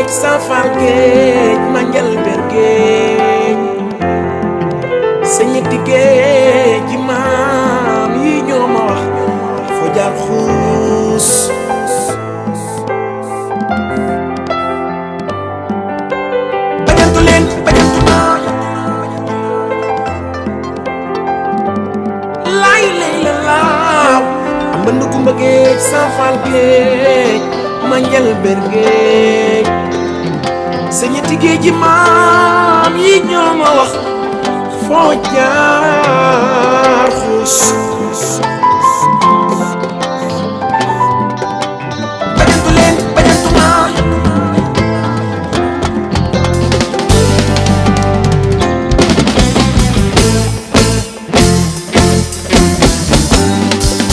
safal géej ma njël ber géej sa ñetti géej ji maam yi ñoo ma wax foo jaar xuus bajantu leen bajantu naa laay lay la laaw am ba ndugumba géej safal géej ma njël ber géej sa ñetti géej ji maam yi ñoo ma wax foo jaar xuus bajantu leen bajantu naa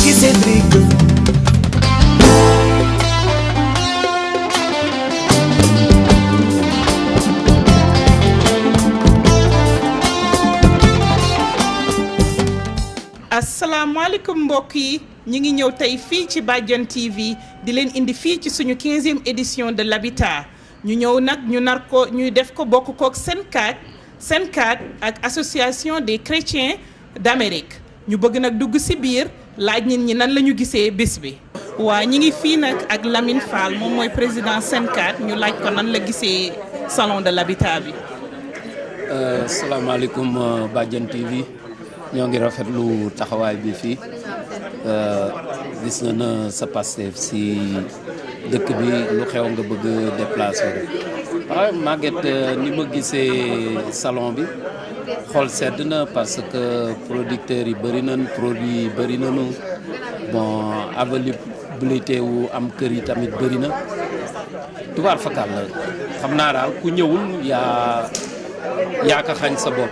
ci Cédric asalaamaaleykum mbokk yi ñu ngi ñëw tey fii ci Badiane TV di leen indi fii ci suñu 15e édition de l'habitat ñu ñëw nag ñu def ko bokk kook Senkat ak association des chrétiens d'Amérique ñu bëgg nag dugg ci biir laaj nit ñi nan la ñu gisee bés bi. waa ñi ngi fii nag ak Lamine Fall moom mooy président Senkat ñu laaj ko nan la gisee salon de l'habitat bi. asalaamaaleykum Badiane TV. ñoo ngi rafetlu taxawaay bi fii gis na sa Pastef si dëkk bi lu xew nga bëgg déplacer rek waaw Maguette ni ma gisee salon bi xol sedd na parce que producteurs yi bëri nañ produits yi bëri nañu bon availabilité wu am kër yi tamit bëri na tubaar fakal la xam naa daal ku ñëwul yaa ko xañ sa bopp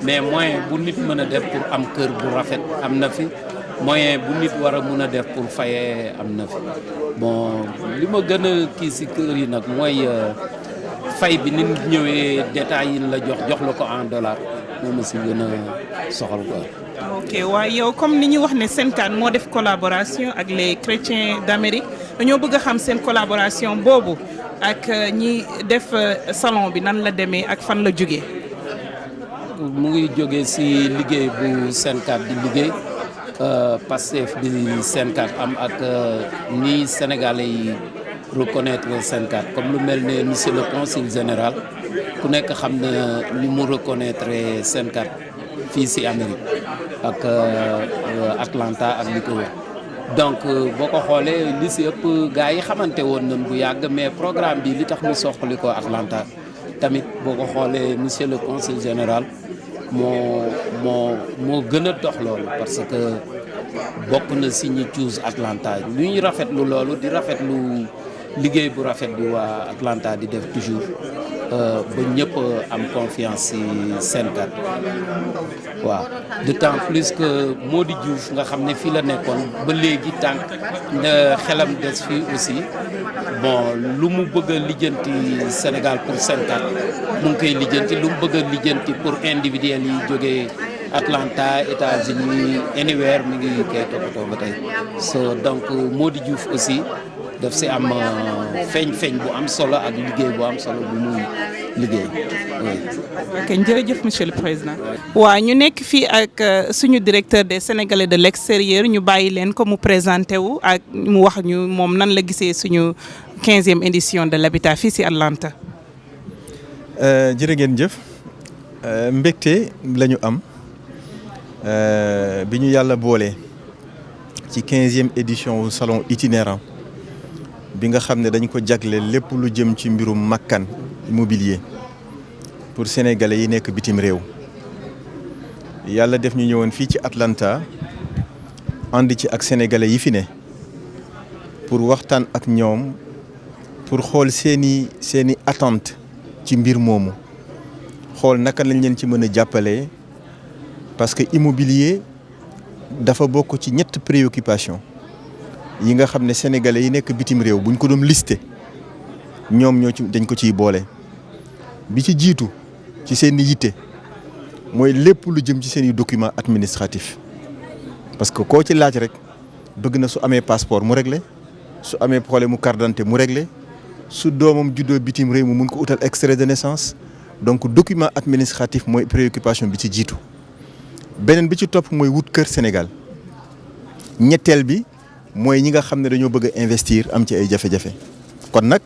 mais moyen bu nit mën a def pour am kër bu rafet am na fi moyen bu nit war a mën a def pour fayee am na fi bon li ma gën a kii si kër yi nag mooy fay bi nit ñëwee détails yi la jox la ko en dollar moom si gën a soxal quoi. ok waaye yow comme ni ñu wax ne Senkat moo def collaboration ak les chrétiens d'Amérique dañoo bëgg a xam seen collaboration boobu ak ñi def salon bi nan la demee ak fan la jógee. mu ngi jógee ci liggéey bu Senkat di liggéey Pastef bi Senkat am ak ni Sénégalais yi reconnaître Senkat comme lu mel ne monsieur le consul général ku nekk xam na ni mu reconnaître Senkat fii ci Amérique ak Atlanta ak li ko wër donc boo ko xoolee li ci ëpp gars yi xamante woon nañ bu yàgg mais programme bi li tax mu soxali ko Atlanta tamit boo ko xoolee monsieur le consul général moo gën a dox loolu parce que bokk na ci ñi choose Atlanta lu ñu rafetlu loolu di rafetlu liggéey bu rafet bi waa Atlanta di def toujours ba ñëpp am confiance ci Senkat waaw d'autant plus que Mody Diouf nga xam ne fii la nekkoon ba léegi tànk xelam des fii aussi bon lu mu bëgg a lijjanti Sénégal pour Senkat mu ngi koy lijjanti lu mu bëgg a lijjanti pour individuel yi jógee Atlanta États-Unis anywhere mi ngi koy toppatoo ba tey so donc Mody Diouf aussi daf si am feeñ bu am solo ak liggéey bu am solo bu muy liggéey. ok jërëjëf monsieur le président. waaw ñu nekk fii ak suñu directeur des Sénégalais de l'extérieur ñu bàyyi leen ko mu présenté wu ak mu wax ñu moom nan la gisee suñu 15e édition de l'habitat fii ci Atlanta. jërë ngeen jëf mbégte la ñu am bi ñu yàlla boole ci 15e édition salon itinérant bi nga xam ne dañ ko jagle lépp lu jëm ci mbirum makkan immobilier pour sénégalais yi nekk bitim réew yàlla def ñu ñëwoon fii ci Atlanta ànd ci ak sénégalais yi fi ne pour waxtaan ak ñoom pour xool seeni attente ci mbir moomu xool naka lañ leen ci mën a jàppale parce que immobilier dafa bokk ci ñett préoccupation yi nga xam ne sénégalais yi nekk bitim réew buñ ko doon listé ñoom dañ ko ciy boole bi ci jiitu ci seen yitte mooy lépp lu jëm ci seen i document administratif parce que koo ci laaj rek bëgg na su amee passeport mu réglé su amee problème mu carte d'identité mu réglé su doomam juddoo bitim réew mu mun ko utal extrait de naissance donc document administratif mooy préoccupation bi ci jiitu beneen bi ci topp mooy wut kër Sénégal ñetteel bi mooy ñi nga xam ne dañoo bëgg a investir am ci ay jafe-jafe kon nag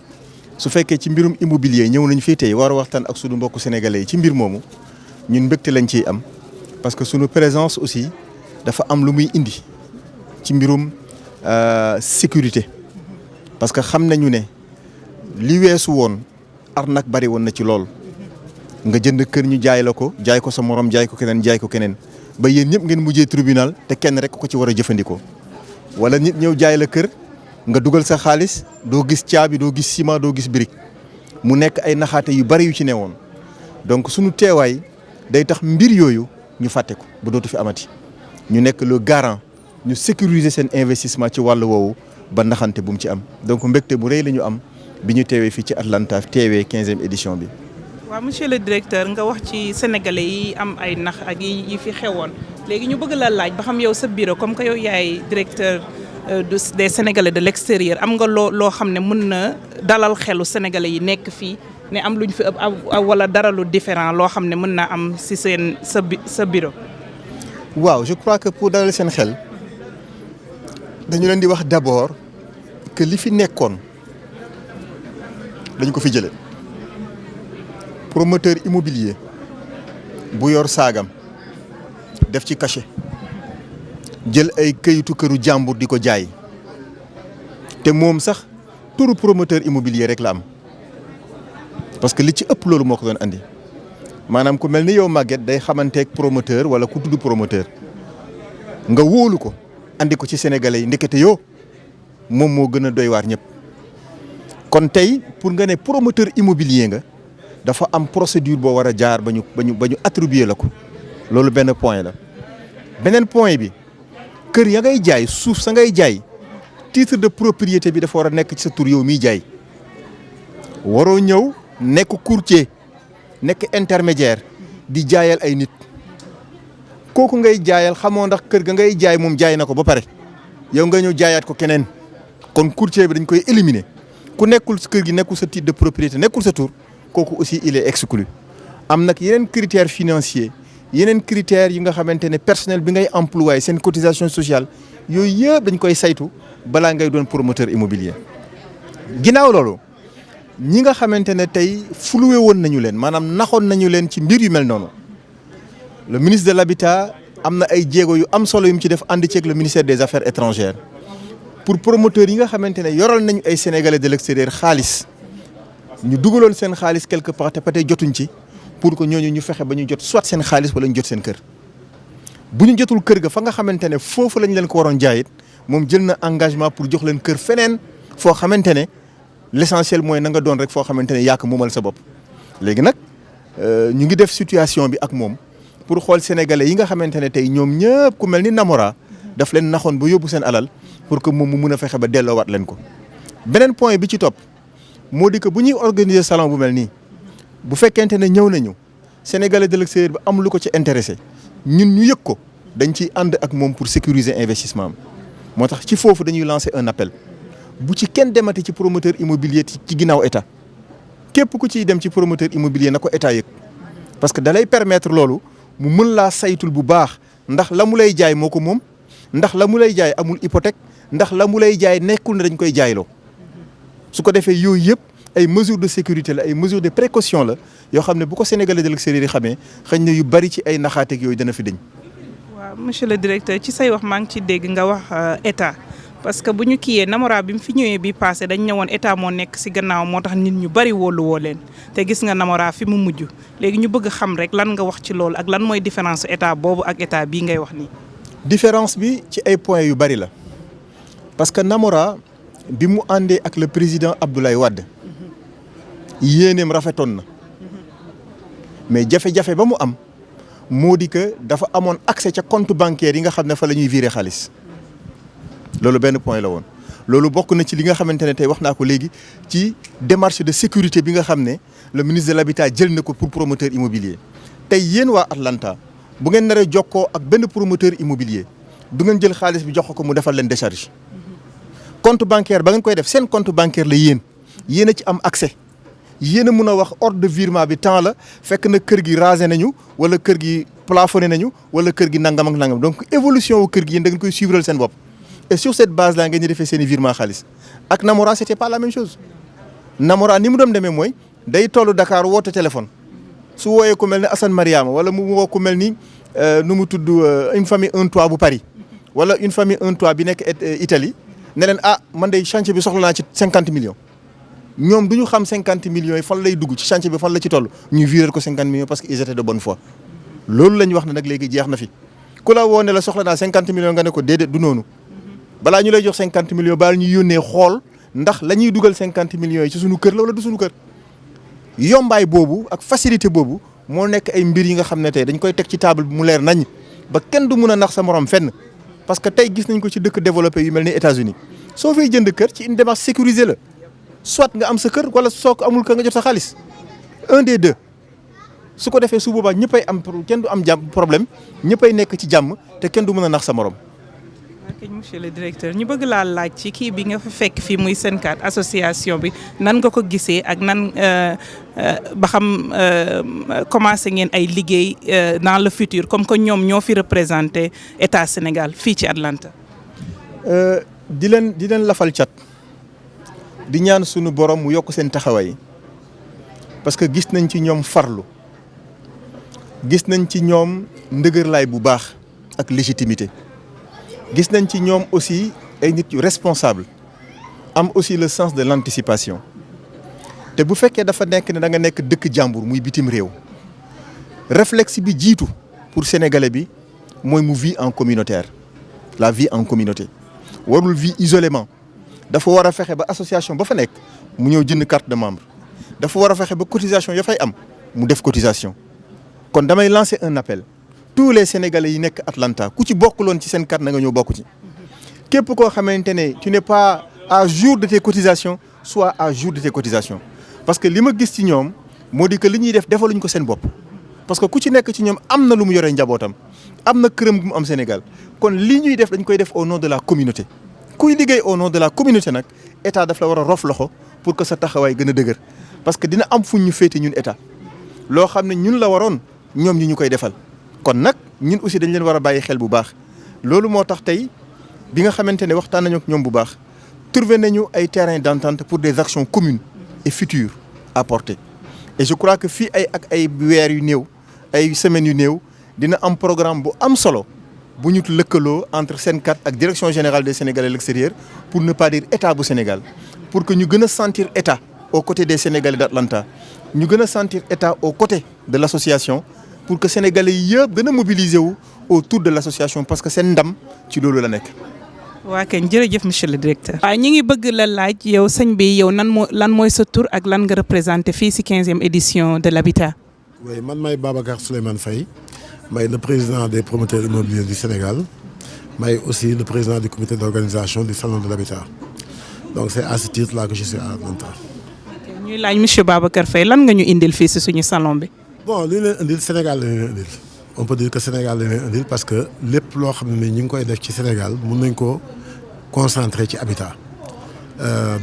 su fekkee ci mbirum immobilier ñëw nañ fii tey war a waxtaan ak sunu mbokku sénégalais yi ci mbir moomu ñun mbégte lañ ciy am parce que sunu présence aussi dafa am lu muy indi ci mbirum sécurité parce que xam nañu ne li weesu woon arnaque bari woon na ci lool nga jënd kër ñu jaay la ko jaay ko sa morom jaay ko keneen ba yéen ñëpp ngeen mujjee tribunal te kenn rek ko ci war a jëfandikoo wala nit ñëw jaay la kër nga dugal sa xaalis doo gis caabi doo gis ciment doo gis brique mu nekk ay naxaate yu bari yu ci newoon donc sunu teewaay day tax mbir yooyu ñu fàtte ko ba dootu fi amati ñu nekk le garant ñu sécuriser seen investissement ci wàllu woowu ba naxante bu mu ci am donc mbégte bu rëy la ñu am bi ñu teewee fii ci Atlanta teewee 15e édition bi. waaw monsieur le directeur nga wax ci sénégalais yi am ay nax ak yi fi xewoon léegi ñu bëgg la laaj ba xam yow sa bureau comme que yow yaay directeur des sénégalais de l'extérieur am nga loo xam ne mën na dalal xelu sénégalais yi nekk fii ne am luñ fi wala dara lu différent loo xam ne mën naa am si sa bureau. waaw je crois que pour dalal seen xel dañu leen di wax d'abord que li fi nekkoon dañ ko fi jëlee. promoteur immobilier bu yor saagam def ci cachet jël ay këyitu këru jàmbur di ko jaay te moom sax turu promoteur immobilier rek la am parce que li ci ëpp loolu moo ko doon andi maanaam ku mel ni yow Maguette day xamanteeg promoteur wala ku tudd promoteur nga wóolu ko andi ko ci sénégalais yi ndekete yoo moom moo gën a doy waar ñëpp kon tey pour nga ne promoteur immobilier nga. dafa am procédure boo war a jaar ba ñu attribuer la ko loolu benn point la beneen point bi kër ya ngay jaay suuf sa ngay jaay titre de propriété bi dafa war a nekk ci sa tur yow miy jaay waroo ñëw nekk courtier nekk intermédiaire di jaayal ay nit kooku ngay jaayal xamoo ndax kër ga ngay jaay moom jaay na ko ba pare yow nga ñëw jaayaat ko keneen kon courtier bi dañ koy éliminer ku nekkul kër gi nekkul sa titre de propriété nekkul sa tur kooku aussi il est exclu am nag yeneen critères financiers yeneen critères yi nga xamante ne personnel bi ngay employé seen cotisation sociale yooyu yëpp dañ koy saytu balaa ngay doon promoteur immobilier. ginnaaw loolu ñi nga xamante ne tey floué woon nañu leen maanaam naxoon nañu leen ci mbir yu mel noonu le ministre de l'habitat am na ay jéego yu am solo yu mu ci def ànd ceeg le ministère des affaires étrangères pour promoteurs yi nga xamante ne yoral nañu ay sénégalais de l'extérieur xaalis. ñu dugaloon seen xaalis quelque part te peut-être jotuñ ci pour que ñooñu ñu fexe ba ñu jot soit seen xaalis wala ñu jot seen kër bu ñu jotul kër ga fa nga xamante ne foofu lañ leen ko waroon jaayit moom jël na engagement pour jox leen kër feneen foo xamante ne l'essentiel mooy na nga doon rek foo xamante ne yaa ko moomal sa bopp. léegi nag ñu ngi def situation bi ak moom pour xool sénégalais yi nga xamante ne tey ñoom ñëpp ku mel ni Namora daf leen naxoon ba yóbbu seen alal pour que moom mu mun a fexe ba delloowaat leen ko beneen point bi ci topp. moo di que bu ñuy organiser salon bu mel nii bu fekkente ne ñëw nañu sénégalais de l'extérieur bi am lu ko ci intéressé ñun ñu yëg ko dañ ciy ànd ak moom pour sécuriser investissement am moo tax ci foofu dañuy lancer un appel bu ci kenn demati ci promoteur immobilier ci ginnaaw état képp ku ciy dem ci promoteur immobilier na ko état yëg parce que da lay permettre loolu mu mën laa saytul bu baax ndax la mu lay jaay moo ko moom ndax la mu lay jaay amul hypothèque ndax la mu lay jaay nekkul ne dañ koy jaayloo. su ko defee yooyu yëpp ay mesures de sécurité la ay mesures de précaution la yoo xam ne bu ko sénégalais de l'extérieur yi xamee xëy na yu bari ci ay naxaateeg yooyu dana fi dañ. waaw monsieur le directeur ci say wax maa ngi ci dégg nga wax état parce que bu ñu kiiyee Namora bi mu fi ñëwee bi passé dañ ñëwoon état moo nekk si gannaaw moo tax nit ñu bari wóolu woo leen te gis nga Namora fi mu mujj léegi ñu bëgg xam rek lan nga wax ci loolu ak lan mooy différence état boobu ak état bii ngay wax nii. différence bi ci ay points yu bari la parce que Namora bi mu àndee ak le président Abdoulaye Wade yéeneem rafetoon na mais jafe-jafe ba mu am moo di que dafa amoon accès ca compte bancaire yi nga xam ne fa la ñuy virer xaalis loolu benn point la woon. loolu bokk na ci li nga xamante ne tey wax naa ko léegi ci démarche de sécurité bi nga xam ne le ministre de l'habitat jël na ko pour promoteur immobilier tey yéen waa Atlanta bu ngeen naree jokkoo ak benn promoteur immobilier du ngeen jël xaalis bi jox ko mu defal leen décharge compte bancaire ba ngeen koy def seen compte bancaire la yéen yéen a ci am accès yéen a mun a wax ordre de virement bi temps la fekk na kër gi rasé nañu wala kër gi plafonné nañu wala kër gi nangam ak nangam donc évolution wu kër gi yéen da ngeen koy suivre seen bopp et sur cette base là ngeen di defee seen i virement xaalis ak Namora c'était pas la même chose Namora ni mu doon demee mooy day tollu Dakar woote téléphone su wooyee ku mel ni Assane Mariama wala mu woo ku mel ni nu mu tudd une famille un toit bu Paris wala une famille un toit bi nekk Italie ne leen man day chantier bi soxla naa ci 50 millions ñoom du ñu xam 50 millions yi fan lay dugg ci chantier bi fan la ci toll ñu virer ko 50 millions parce que ils étaient de bonne foi loolu la ñu wax ne nag léegi jeex na fi ku la woo ne la soxla naa 50 millions nga ne ko déedéet du noonu balaa ñu lay jox 50 millions baal ñu yónnee xool ndax la ñuy dugal 50 millions yi ci suñu kër la wala du suñu kër yombaay boobu ak facilité boobu moo nekk ay mbir yi nga xam ne tey dañ koy teg ci table bi mu leer nañ ba kenn du mun a nax sa morom fenn parce que tey gis nañ ko ci dëkk développé yu mel ni États-Unis soo fay jënd kër ci une démarche sécurisée la soit nga am sa kër wala soo ko amul kër nga jot sa xaalis un des deux su ko defee su boobaa ñëppay am kenn du am jàmm problème ñëppay nekk ci jàmm te kenn du mën a nax sa morom. ok monsieur le directeur ñu bëgg laa laaj ci kii bi nga fa fekk fii muy Senkat association bi nan nga ko gisee ak nan ba xam commencé ngeen ay liggéey dans le futur comme que ñoom ñoo fi représenté état Sénégal fii ci Atlanta. di leen lafal cat di ñaan sunu borom mu yokk seen taxawaay parce que gis nañ ci ñoom farlu gis nañ ci ñoom ndëgërlaay bu baax ak légitimité. gis nañ ci ñoom aussi ay nit yu responsable am aussi le sens de l'anticipation te bu fekkee dafa nekk ne da nga nekk dëkk jàmbur muy bitim réew réflexe bi jiitu pour sénégalais bi mooy mu vie en communautaire la vie en communauté warul vie isolément dafa war a fexe ba association ba fa nekk mu ñëw jënd carte de membre dafa war a fexe ba cotisation ya fay am mu def cotisation kon damay lancer un appel tous les sénégalais yi nekk Atlanta ku ci bokkuloon ci seen carte na nga ñëw bokk ci képp koo xamante ne tu n'es pas à jour de tes cotisations soit à jour de tes cotisations parce que li ma gis ci ñoom moo di que li ñuy def defaluñ ko seen bopp parce que ku ci nekk ci ñoom am na lu mu yore njabootam am na këram gu mu am Sénégal kon li ñuy def dañ koy def au nom de la communauté kuy liggéey au nom de la communauté nag état daf la war a rof loxo pour que sa taxawaay gën a dëgër parce que dina am fuñ ñu féete ñun état loo xam ne ñun la waroon ñoom ñi ñu koy defal kon nag ñun aussi dañ leen war a bàyyi xel bu baax loolu moo tax tey bi nga xamante ne waxtaan nañu ak ñoom bu baax trouver nañu ay terrain d'entente pour des actions communes et futures à porter et je crois que fii ay weer yu néew ay semaines yu néew dina am programme bu am solo bu ñu lëkkaloo entre Senkat ak direction générale des Sénégalais de l'extérieur pour ne pas dire état bu Sénégal pour que ñu gën a sentir état aux côtés des Sénégalais d'Atlanta ñu gën a sentir état aux côtés de l'association pour que Sénégalais yi yëpp gën a mobiliser wu autour de l'association parce que seen ndam ci loolu la nekk. waa kañ jërëjëf monsieur le directeur. waaw ñi ngi bëgg la laaj yow sëñ bi yow lan mooy sa tur ak lan nga représenté fii ci 15e édition de l'habitat. oui man maay Babacar Souleymane Faye maay le président des promoteurs immobiliers du Sénégal maay aussi le président du comité d'organisation du salon de l'habitat donc c'est à ce titre-là que je suis à Atlanta. ñuy laaj monsieur Babacar Faye lan nga ñu indil fii ci suñu salon bi. bon li leen indil Sénégal la leen indil on peut dire que Sénégal la leen indil parce que lépp loo xam ne ñi ngi koy def ci Sénégal mun nañ ko concentrer ci habitat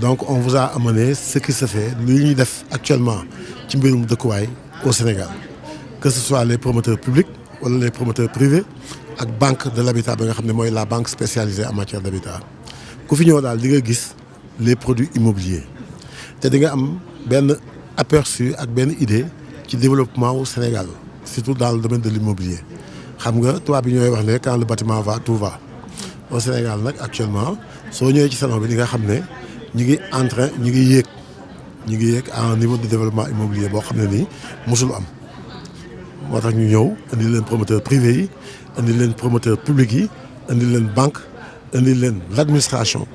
donc on vous a amené ce qui se fait li ñuy def actuellement ci mbirum dëkkuwaay au Sénégal que ce soit les promoteurs publics wala les promoteurs privés ak banque de l'habitat bi nga xam ne mooy la banque spécialisée en matière d'habitat ku fi ñëw daal di nga gis les produits immobiliers te di nga am benn aperçu ak benn idée ci développement au Sénégal surtout dans le domaine de l'immobilier xam nga tubaab bi ñooy wax ne quand le bâtiment va tout va au Sénégal nag actuellement soo ñëwee ci salon bi di nga xam ne ñu ngi yéeg à un niveau de développement immobilier boo xam ne nii mosul am moo tax ñu ñëw indi leen promoteur privé yi indi leen promoteur public yi indi leen banque indi leen l'administration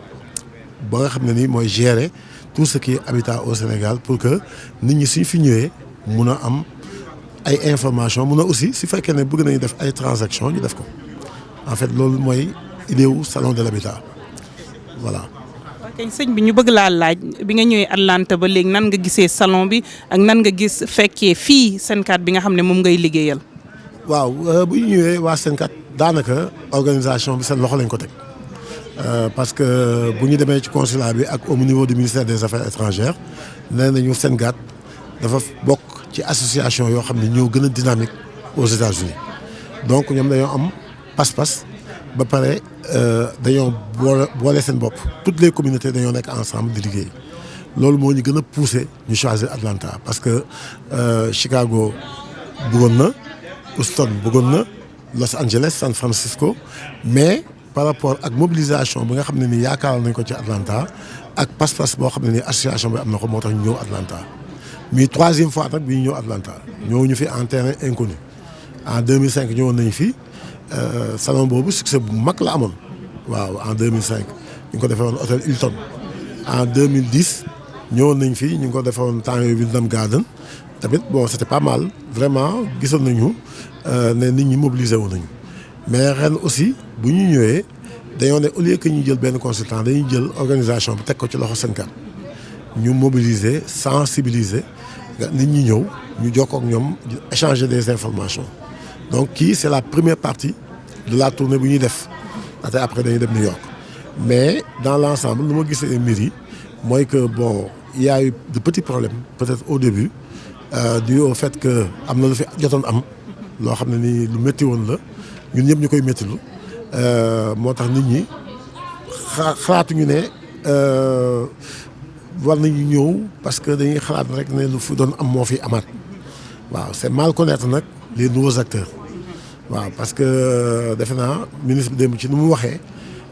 ba nga xam ne nii mooy gérer tout ce qui est habitat au Sénégal pour que nit ñi suñ fi ñëwee mun a am ay information mun a aussi su fekkee ne bëgg nañu def ay transactions ñu def ko en fait loolu mooy idée wu salon de l'habitat voilà. ok sëñ bi ñu bëgg laa laaj bi nga ñëwee Atlanta ba léegi nan nga gisee salon bi ak nan nga gis fekkee fii Senkat bi nga xam ne moom ngay liggéeyal. waaw bu ñu ñëwee waa Senkat daanaka organisation bi seen loxo lañ ko teg parce que bu ñu demee ci consulat bi ak au niveau du ministère des affaires étrangères nee nañu Sénégal dafa bokk ci association yoo xam ne ñoo gën a dynamique aux États-Unis donc ñoom dañoo am pas-pas ba pare dañoo boole seen bopp toutes les communautés dañoo nekk ensemble di liggéey loolu moo ñu gën a poussé ñu choisir Atlanta parce que Chicago bëggoon na Houston bëggoon na Los Angeles San Francisco mais par rapport ak mobilisation bi nga xam ne ni yaakaar nañ ko ci Atlanta ak pas-pas boo xam ne ni association bi am na ko moo tax ñu ñëw Atlanta mais troisième fois nag bi ñu ñëw Atlanta ñëwuñu fi en terrain inconnu en 2005 ñëwoon nañu fi salon boobu succès bu mag la amoon waaw en 2005 ñu ngi ko defee woon hôtel Hilton en 2010 ñëwoon nañ fi ñu ngi ko defee woon temps yooyu Wyndham Garden tamit bon c'était pas mal vraiment gisoon nañu ne nit ñi mobilisé wu nañu mais ren aussi bu ñu ñëwee dañoo ne au lieu que ñu jël benn consultant dañuy jël organisation bi teg ko ci loxo Sénégal ñu mobiliser sensibiliser nit ñi ñëw ñu jokkoo ak ñoom échanger des informations donc kii c'est la première partie de la tournée bu ñuy def ate après dañuy dem New York mais dans l'ensemble lu ma gisee mbir yi mooy que bon il y a eu de petits problèmes peut-être au début dû au fait que am na lu fi jotoon am loo xam ne ni lu métti woon la ñun ñëpp ñu koy méttilu moo tax nit ñi xalaatuñu ne war nañu ñëw parce que dañuy xalaat rek ne lu fi doon am moo fi amaat waaw c'est mal connaître nag les nouveaux acteurs waaw parce que defe naa ministre bi démb ci nu mu waxee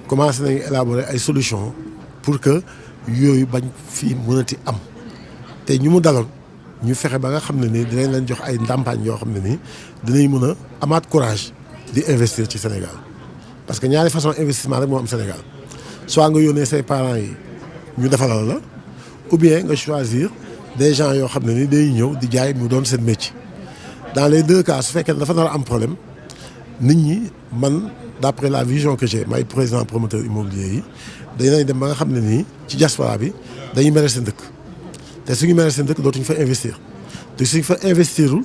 commencé nañu élaborer ay solutions pour que yooyu bañ fii mënati am te ñu mu daloon ñu fexe ba nga xam ne nii dinañ leen jox ay ndàmpaañ yoo xam ne nii dinañ mën a amaat courage di investir ci Sénégal parce que ñaari façon investissement rek moo am Sénégal soit nga yónnee say parents yi ñu defalal la ou bien nga choisir des gens yoo xam ne ni day ñëw di jaay mu doon seen métier dans les deux cas su fekkee dafa nar a am problème nit ñi man d'après la vision que j'ai may président promoteur immobilier yi dinañ dem ba nga xam ne nii ci diaspora bi dañuy mere seen dëkk te suñu mere seen dëkk dootuñu fa investir te suñu fa investirul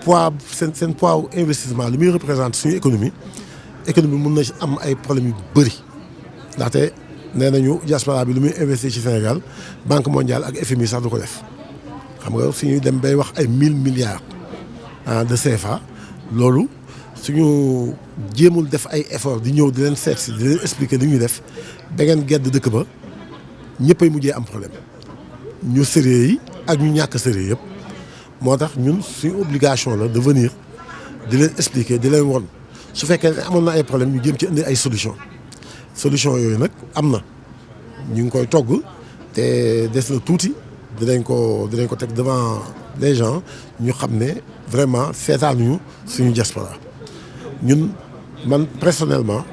poids seen poids wu investissement li muy représente suñu économie mun na am ay problèmes yu bëri ndaxte nee nañu diaspora bi lu muy investir ci Sénégal Banque mondiale ak FMI sax du ko def xam nga suñuy dem bay wax ay 1000 milliards de CFA loolu suñu jéemul def ay effort di ñëw di leen seet si di leen expliquer li ñuy def da ngeen gedd dëkk ba ñëppay mujjee am problème ñu sérieux yi ak ñu ñàkk sérieux yëpp moo tax ñun suñu obligation la de venir di leen expliquer di leen won su fekkee ne amoon na ay problème ñu jéem ci indi ay solution yooyu nag am na ñu ngi koy togg te des na tuuti dinañ ko teg devant les gens ñu xam ne vraiment seetaanuñu suñu diaspora ñun man personnellement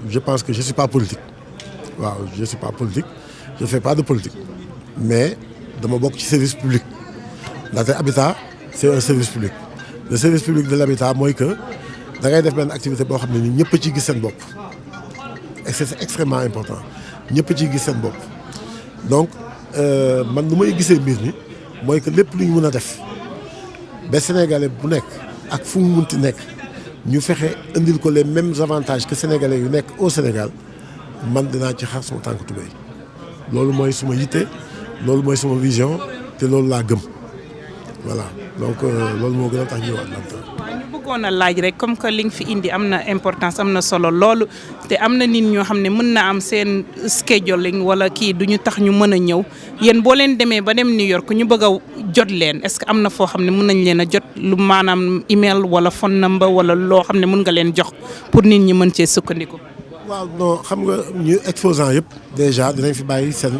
je pense que je suis pas politique waaw je suis pas politique je fais pas de politique mais dama bokk ci service public ndaxte habitat c'est un service public le service public de l'habitat mooy que da ngay def benn activité boo xam ne ni ñëpp ci gis seen bopp et c'est extrêmement important ñëpp ci gis seen bopp donc man lu may gisee mbir mi mooy que lépp lu ñu mën a def ba Sénégalais bu nekk ak fu mu munti nekk ñu fexe indil ko les mêmes avantages que Sénégalais yu nekk au Sénégal man dinaa ci xar sama tànk tubéy loolu mooy suma yitte loolu mooy suma vision te loolu laa gëm voilà donc loolu moo gën a tax ñëw Atlanta. waaw ñu bëggoon a laaj rek comme que li nga fi indi am na importance am na solo loolu te am na nit ñoo xam ne mën na am seen scheduling wala kii du ñu tax ñu mën a ñëw yéen boo leen demee ba dem New York ñu bëgg a jot leen est-ce que am na foo xam ne mën nañ leen a jot lu maanaam email wala phone number wala loo xam ne mën nga leen jox pour nit ñi mën cee sukkandiku. waaw non xam nga ñu exposants yëpp déjà dinañ fi bàyyi seen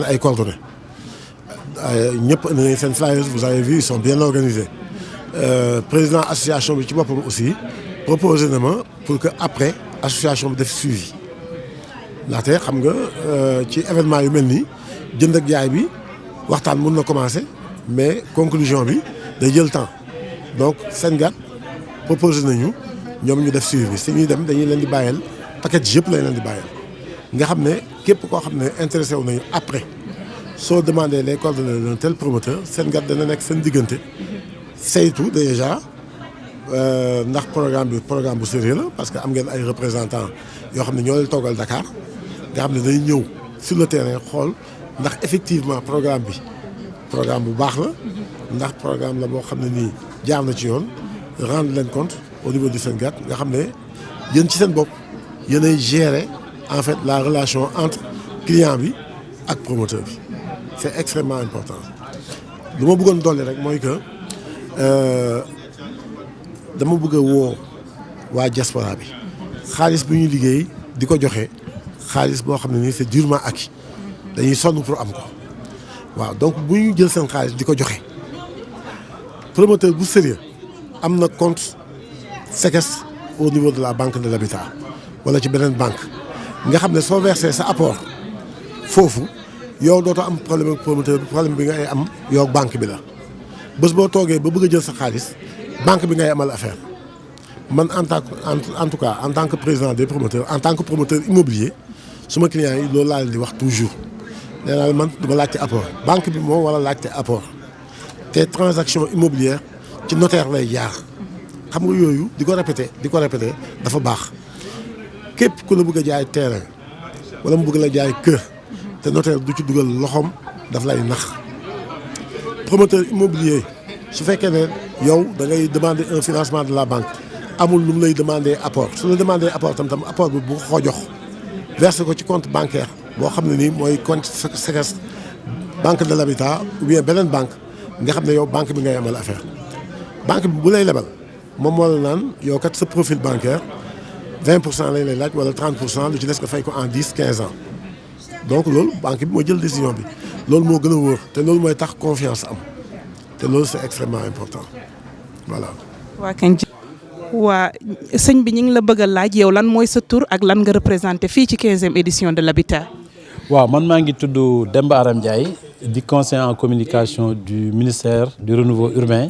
ay coordonnées ñëpp indi nañ seen flyers vous avez vu ils sont bien organisés président association bi ci boppam aussi proposé na ma pour que après association bi def suivi ndaxte xam nga ci événement yu mel nii jënd ak jaay bi waxtaan mun na commencer mais conclusion bi day jël temps donc Sénégal proposé nañu ñoom ñu def suivi si ñuy dem dañuy leen di bàyyeel paquet yëpp lañ leen di bàyyeel nga xam ne képp koo xam ne intéressé wu nañu après soo demandé les coordonnées d'un tel promoteur Sénégal dana nekk seen diggante saytu déjà ndax programme bu sérieux la parce que am ngeen ay représentants yoo xam ne ñoo leen toogal Dakar nga xam ne dañuy ñëw sur le terrain xool ndax effectivement programme bu baax la ndax programme la boo xam ne nii jaar na ci yoon rendre leen compte au niveau du Sénégal nga xam ne yéen ci seen bopp yéenay gérer en fait la relation entre client bi ak promoteur bi c'est extrêmement important lu ma bëggoon dolli rek mooy que dama bëgg a woo waa diaspora bi xaalis bu ñuy liggéey di ko joxe xaalis boo xam ne nii c'est durement acquis dañuy sonn pour am ko waaw donc bu ñu jël seen xaalis di ko joxe promoteur bu sérieux am na compte séquestre au niveau de la banque de l'habitat wala ci beneen banque nga xam ne soo versé sa apport foofu yow dootoo am problème ak promoteur bi problème bi ngay am yow banque bi la bés boo toogee ba bëgg a jël sa xaalis banque bi ngay amal affaire man en tout cas en tant que président des promoteurs en tant que promoteur immobilier suma clients yi loolu laa leen di wax toujours nee naa man du ma laajte apport banque bi moo wala laajte apport te transaction immobilière ci notaire lay jaar xam nga yooyu di ko répéter dafa baax képp ku la bëgg a jaay terrain wala mu bëgg la jaay kër te notaire du ci dugal loxoom daf lay nax promoteur immobilier su fekkee ne yow da ngay demander un financement de la banque amul lu mu lay demander apport su la demander apport tam apport bi bu ko jox verser ko ci compte bancaire boo xam ne nii mooy compte séquestre banque de l'habitat ou bien beneen banque nga xam ne yow banque bi ngay amal affaire banque bi bu lay lebal moom moo la naan yow kat sa profil bancaire 20% lañ lay laaj wala 30% lu ci des nga fay ko en 10-15 ans donc loolu banque bi moo jël décision bi loolu moo gën a wóor te loolu mooy tax confiance am te loolu c'est extrêmement important voilà. waa sëñ bi ñu ngi la bëgg a laaj yow lan mooy sa tur ak lan nga représenté fii ci 15e édition de l'habitat. waaw man maa ngi tudd Demba Aram Ndiaye di conseiller en communication du ministère du renouveau urbain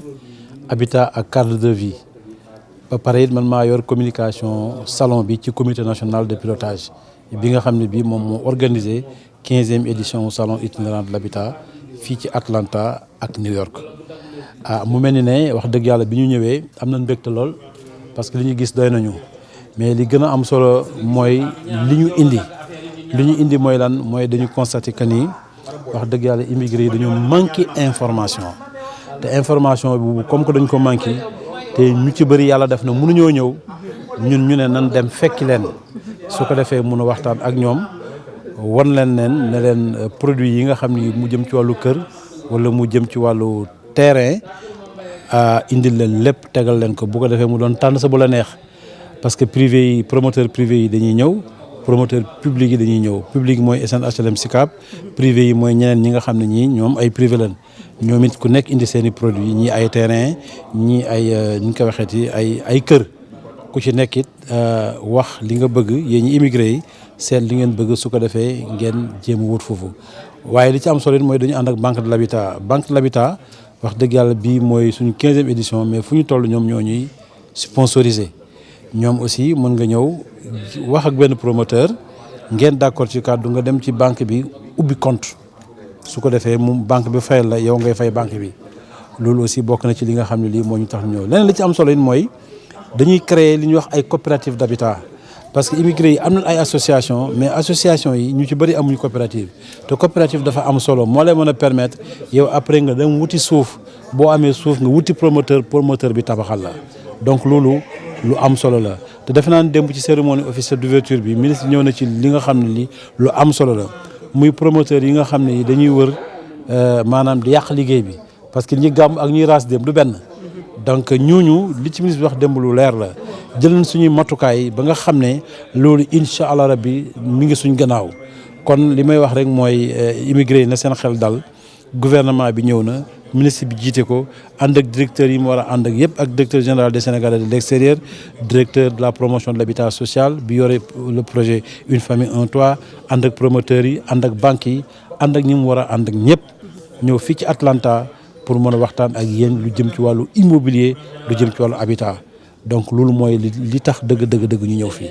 habitat ak cadre de vie ba pare it man maa yor communication salon bi ci comité national de pilotage bi nga xam ne bii moom moo organisé 15e édition salon itinérant de l'habitat fii ci Atlanta ak New York. mu mel ni ne wax dëgg yàlla bi ñu ñëwee am nañ mbégte lool parce que li ñu gis doy nañu mais li gën a am solo mooy li ñu indi mooy lan mooy dañu constater que ni wax dëgg yàlla immigré yi dañu manqué information te information bi comme que dañ ko manqué te ñu ci bëri yàlla def na mënuñoo ñëw ñun ñu ne nan dem fekki leen su ko defee mun a waxtaan ak ñoom wan leen ne leen produit yi nga xam ni mu jëm ci wàllu kër wala mu jëm ci wàllu terrain indil leen lépp tegal leen ko bu ko defee mu doon tànn sa bu la neex parce que privé yi promoteur privé yi dañuy ñëw promoteur public yi dañuy ñëw public mooy SNHLM Sicap privé yi mooy ñeneen ñi nga xam ne ñii ñoom ay privé lañ ñoom it ku nekk indi seen i produits ñii ay terrain ñii ay ñu ko waxeeti ay kër ku ci nekk it wax li nga bëgg yéen ñi immigré yi seet li ngeen bëgg su ko defee ngeen jéem a wut foofu waaye li ci am solo it mooy dañu ànd ak banque de l'habitat wax dëgg yàlla bii mooy suñu 15e édition mais fu ñu toll ñoom ñoo ñuy sponsorisé ñoom aussi mën nga ñëw wax ak benn promoteur ngeen d'accord ci kàddu nga dem ci banque bi ubbi compte su ko defee moom banque bi fayal la yow ngay fay banque bi loolu aussi bokk na ci li nga xam ne lii moo ñu tax ñëw leneen li ci am solo it mooy dañuy créer li ñuy wax ay coopérative d'habitat parce que immigré yi am nañ ay association mais association yi ñu ci bëri amuñu coopérative te coopérative dafa am solo moo lay mën a permettre yow après nga dem wuti suuf boo amee suuf nga wuti promoteur bi tabaxal la donc loolu lu am solo la te defe naa ne démb ci cérémonie officielle d'ouverture bi ministre ñëw na ci li nga xam ne li lu am solo la muy promoteur yi nga xam ne dañuy wër maanaam di yàq liggéey bi parce que ñi gàmm ak ñuy raas dem du benn donc ñooñu li ci ministre bi wax démb lu leer la jël nañ suñuy matukaay ba nga xam ne loolu incha allah rabbi mi ngi suñ gannaaw kon li may wax rek mooy immigré yi na seen xel dal gouvernement bi ñëw na ministre bi jiite ko ànd ak directeur yi mu war a ànd ak yëpp ak directeur général des Sénégalais de l'extérieur directeur de la promotion de l'habitat social bi yore le projet Une Famille Un Toit ànd ak promoteurs yi ànd ak banques yi ànd ak ñi mu war a ànd ak ñëpp ñëw fii ci Atlanta pour mën a waxtaan ak yéen lu jëm ci wàllu immobilier lu jëm ci wàllu habitat donc loolu mooy li tax dëgg ñu ñëw fii.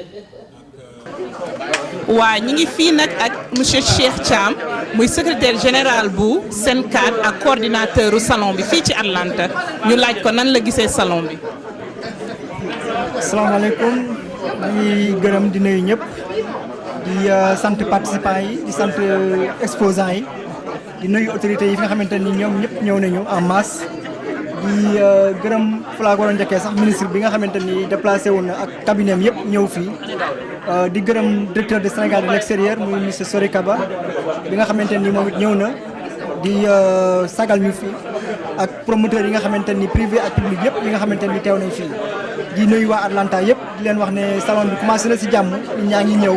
waa ñi ngi fii nag ak monsieur Cheikh Thiam muy secrétaire général bu SENCAD ak coordinateur u salon bi fii ci Atlanta ñu laaj ko nan la gisee salon bi. asalaamaaleykum di gërëm di nuyu ñëpp di sant participants yi di sant exposants yi di nuyu autorités yi nga xamante ni ñoom ñëpp ñëw nañu en masse di gërëm falaa war a njëkkee sax ministre bi nga xamante ni déplacé wu na ak cabinet yëpp ñëw fii di gërëm directeur de Sénégal de l'extérieur muy monsieur Sori Kaba bi nga xamante ni moom it ñëw na di sagal ñu fii ak promoteurs yi nga xamante ni privé ak public yëpp yi nga xamante ni teew nañ fii di nuyu waa Atlanta yëpp di leen wax ne salon bi commencé na ci jàmm nit ñaa ngi ñëw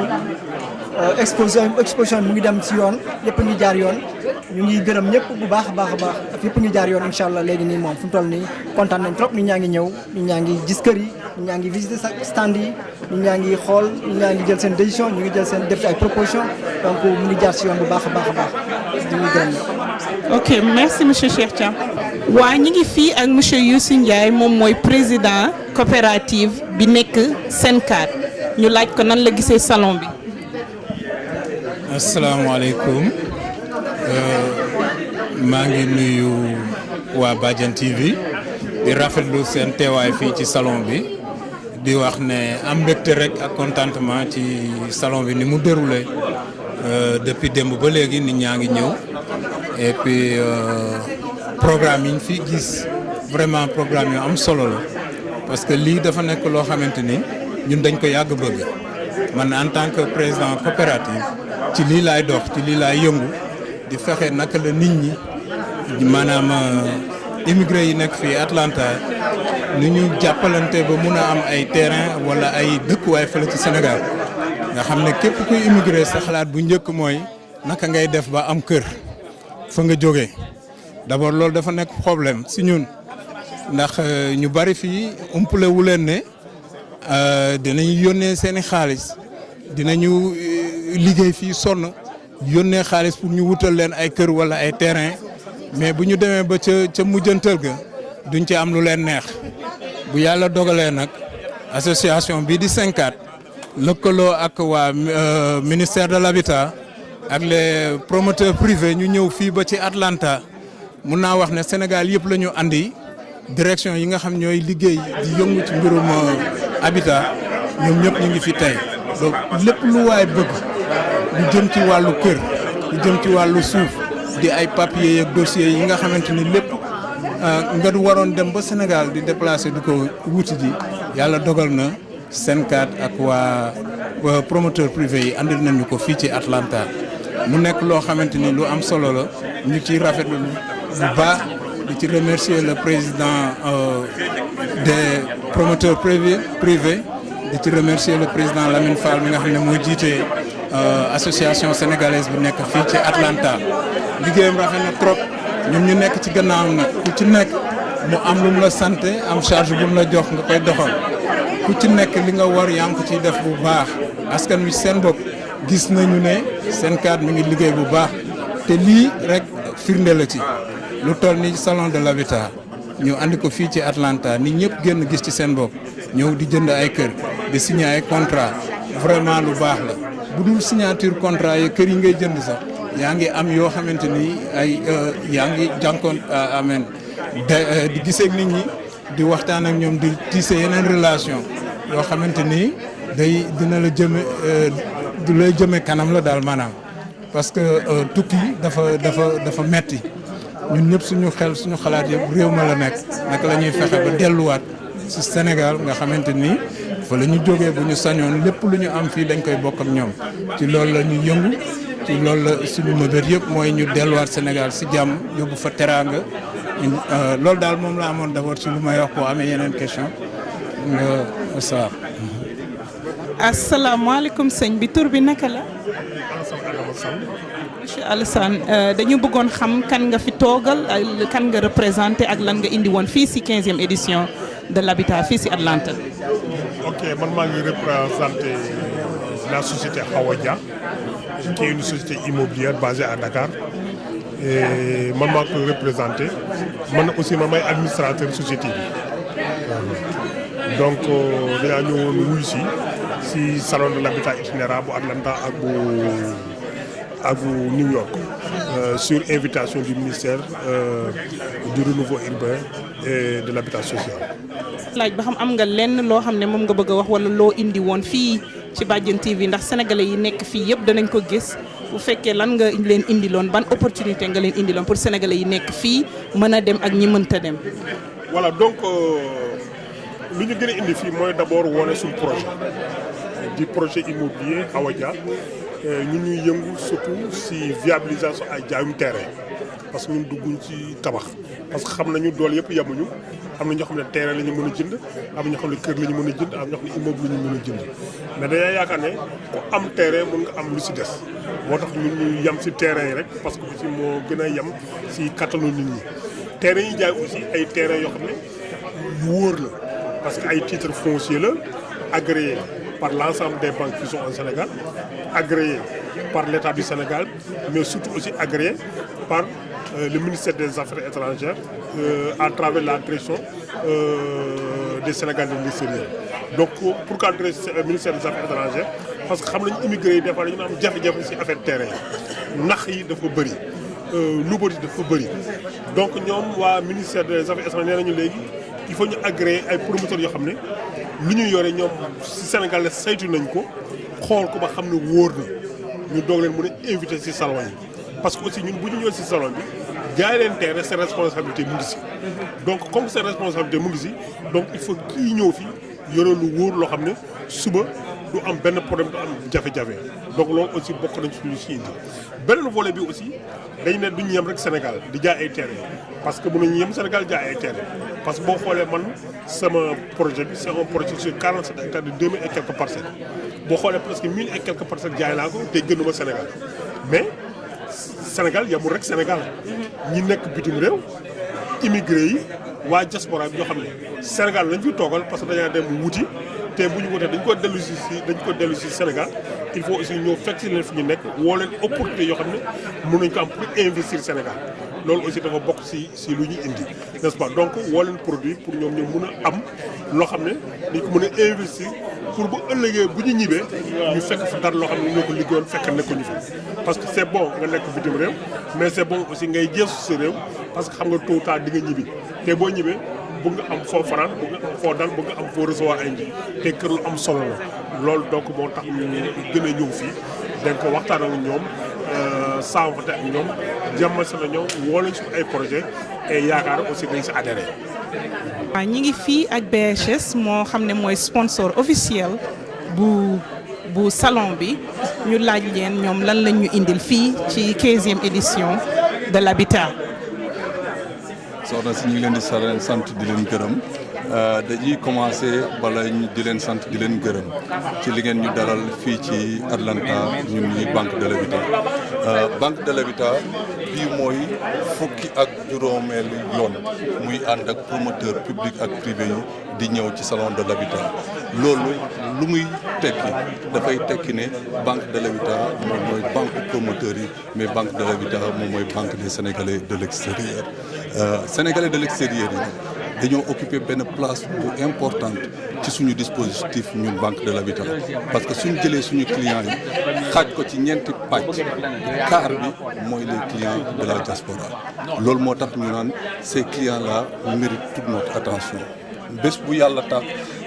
exposition mu ngi dem ci yoon yëpp ngi jaar yoon ñu ngi gërëm ñëpp bu baax a baax a baax yëpp ngi jaar yoon incha allah léegi nii moom fu mu toll nii kontaan nañ trop nit ñaa ngi ñëw nit ñaa ngi gis kër yi nit ñaa ngi visiter stand yi nit ñaa ngi xool nit ñaa ngi jël seen décision ñu ngi jël seen def ay proposition donc mu ngi jaar ci yoon bu baax a baax a baax di ñu gërëm ñëpp. ok merci monsieur Cheikh Thiam. waa ñi ngi fii ak monsieur Youssou Ndiaye moom mooy président coopérative bi nekk Senkat ñu laaj ko nan la gisee salon bi. asalaamaaleykum maa ngi nuyu waa Badiane TV di rafetlu seen teewaay fii ci salon bi di wax ne am mbégte rek ak contentement ci salon bi ni mu déroulé depuis démb ba léegi nit ñaa ngi ñëw et puis programme yi ñu fi gis vraiment programme yu am solo la parce que lii dafa nekk loo xamante ni ñun dañ ko yàgg bëgg man en tant que président coopérative ci lii laay dox ci lii laay yëngu di fexe naka la nit ñi maanaam immigré yi nekk fii Atlanta ni ñu jàppalante ba mun a am ay terrain wala ay dëkkuwaay fële ci Sénégal nga xam ne képp kuy immigré sa xalaat bu njëkk mooy naka ngay def ba am kër fa nga jógee d'abord loolu dafa nekk problème si ñun ndax ñu bari fii umpale wu leen ne dinañu yónnee seeni xaalis dinañu liggéey fii sonn yónnee xaalis pour ñu wutal leen ay kër wala ay terrain mais bu ñu demee ba ca mujjantal ga duñ ci am lu leen neex bu yàlla dogalee nag association bii di Senkat lëkkaloo ak waa ministère de l'habitat ak les promoteurs privés ñu ñëw fii ba ci Atlanta mun naa wax ne Sénégal yëpp la ñu andi direction yi nga xam ñooy liggéey di yëngu ci mbirum habitat ñoom ñëpp ñu ngi fi tey donc lépp lu waay bëgg lu jëm ci wàllu kër lu jëm ci wàllu suuf di ay papiers ak dossiers yi nga xamante ni lépp nga waroon dem ba Sénégal di déplacer di ko wuti ji yàlla dogal na Senkat ak waa promoteur privé yi andil nañu ko fii ci Atlanta mu nekk loo xamante ni lu am solo la ñu ciy rafetlu bu baax di ci remercier le président des promoteurs privés di ci remercier le président Lamine Fall mi nga xam ne mooy jiite association sénégalaise bi nekk fii ci Atlanta liggéeyam rafet na trop ñun ñu nekk ci gannaawam nag ku ci nekk mu am lu mu la sant am charge bu mu la jox nga koy doxal ku ci nekk li nga war yaa ngi ko ciy def bu baax askan wi seen bopp gis nañu ne Senkat mi ngi liggéey bu baax te lii rek firnde la ci lu toll ni salon de l'habitat ñu andi ko fii ci Atlanta nit ñëpp génn gis ci seen bopp ñëw di jënd ay kër di signer ay contrat vraiment lu baax la bu dul signature contrat yi kër yi ngay jënd sax yaa ngi am yoo xamante ni ay yaa ngi jànkoon amen di gisee ak nit ñi di waxtaan ak ñoom di tisser yeneen relation yoo xamante ni dina la jëme du lay jëme kanam la daal maanaam parce que tukki dafa metti ñun ñëpp suñu xel suñu xalaat yëpp réew ma la nekk naka la ñuy fexe ba delluwaat ci Sénégal nga xamante ni fa la ñu jógee bu ñu sañoon lépp lu ñu am fii dañ koy bokk ak ñoom ci loolu la ñu yëngu ci loolu la suñu mëbët yëpp mooy ñu delluwaat Sénégal ci jàmm yóbbu fa teraanga loolu daal moom la amoon d'abord ci lu may wax boo amee yeneen question nga asalaamaaleykum sëñ bi tur bi naka la. monsieur Alassane dañu bëggoon xam kan nga fi toogal kan nga représenté ak lan nga indi woon fii ci 15e édition de l'habitat fii ci Atlanta. ok man maa ngi représenté la société Hawadia qui est une société immobilière basée à Dakar et man maa koy représenté man aussi man may administrateur société bi donc dañaa ñëwoon wuyu si salon de l'habitat itinérant bu Atlanta ak bu New York sur invitation du ministère du renouveau urbain et de l'habitat social. laaj ba xam am nga lenn loo xam ne moom nga bëgg a wax wala loo indi woon fii ci Badiane TV ndax sénégalais yi nekk fii yëpp danañ ko gis bu fekkee lan nga leen indiloon ban opportunité nga leen indiloon pour sénégalais yi nekk fii mën a dem ak ñi mënta dem. Voilà, donc lu ñu gën a indi fii mooy d'abord wone suñu projet di projet immobilier Hawa Dia ñun ñuy yëngu surtout si viabilisation ay jaayum terrain parce que ñun dugguñ ci tabax parce que xam nañu doole yëpp yemuñu am na ñoo xam ne terrain la ñu mën a jënd am na ñoo xam ne kër la ñu mën a jënd am na ñoo xam ne immeuble la ñu mën a jënd mais dañoo yaakaar ne ku am terrain mën nga am lu si des moo tax ñun ñu yem si terrain yi rek parce que aussi moo gën a yem si kattanu nit ñi terrain yi jaay aussi ay terrain yoo xam ne yu wóor la parce que ay titres fonciers la agréé par l'ensemble des banques qui sont au Sénégal, agréé par l'État du Sénégal, mais surtout aussi agréé par le ministère des Affaires étrangères à travers la direction des Sénégalais de l'extérieur. Donc pourquoi le ministère des Affaires étrangères? Parce que xam nañu immigré yi des fois dañu am jafe-jafe ci affaire terrain yi nax yi dafa bëri lubati dafa bëri donc ñoom waa ministère des Affaires étrangères nee nañu léegi il faut ñu agréer ay promoteurs yoo xam ne lu ñu yore ñoom ci Sénégal la saytu nañ ko xool ko ba xam ne wóor na ñu doog leen mën a invité ci salon yi parce que aussi ñun bu ñu ñëwee ci salon bi jaay leen terrain seen responsabilité mu ngi ci donc comme seen responsabilité mu ngi ci donc il faut kii ñëw fi yore lu wóor loo xam ne suba du am benn problème du am jafe-jafe donc loolu aussi bokk nañ ci lu ci indi beneen volet bi aussi dañ ne duñu yem rek Sénégal di jaay ay terrain parce que mënuñu yem Sénégal jaay ay terrain parce que boo xoolee man sama projet bi c'est un projet sur 47 hectares de 2000 et quelques parcelles boo xoolee presque 1000 et quelques parcelles jaay naa ko te gënuma Sénégal mais Sénégal yemul rek Sénégal ñi nekk bitim réew immigré yi waa diaspora bi ñoo xam ne Sénégal lañ fi toogal parce que dañaa dem wuti te bu ñu wutee dañ ko dellu si Sénégal il faut aussi ñëw fekk si leen fi ñu nekk woo leen opportunité yoo xam ne mën nañ ko am pour investir Sénégal loolu aussi dafa bokk si lu ñu indi n'est-ce pas donc woo leen produit pour ñoom ñu mën a am loo xam ne dañ ko mën a investir pour bu ëllëgee bu ñu ñibbee ñu fekk fa dara loo xam ne ñoo ko liggéeyoon fekk nekkuñu fi parce que c'est bon nga nekk bitim réew mais c'est bon aussi ngay gëstu sa réew parce que xam nga tôt ou tard di nga ñibbi te boo ñibbee bëgg nga am foo fanaan bëgg nga am foo dal bëgg nga am foo recevoir ay nji te kër lu am solo la loolu donc moo tax ñu gën a ñëw fii donc waxtaan ak ñoom saafante ak ñoom jàmmal sa la ñoom woo lañ suñu ay projet et yaakaar aussi dañ si adhéré. waaw ñi ngi fii ak BHS moo xam ne mooy sponsor officiel bu salon bi ñu laaj leen ñoom lan lañ ñu indil fii ci 15e édition de l'habitat. soxna si ñu ngi leen di sant di leen gërëm dañuy commencer bala di leen sant di leen gërëm ci li ngeen ñu dalal fii ci Atlanta ñun ñi Banque de l'Habitat Banque de l'Habitat bii mooy fukki ak juróomeelu yoon muy ànd ak promoteur public ak privé yi di ñëw ci salon de l'habitat loolu lu muy tekki dafay tekki ne Banque de l'Habitat moom mooy banque promoteur yi mais Banque de l'Habitat moom mooy banque des Sénégalais de l'extérieur Sénégalais de l'extérieur yi dañoo occuper benn place bu importante ci suñu dispositif ñun Banque de l'Habitat parce que suñu jëlee suñu clients yi xaaj ko ci ñeenti pàcc quart bi mooy les clients de la diaspora loolu moo tax ñu naan ces clients là méritent toute notre attention bés bu yàlla tax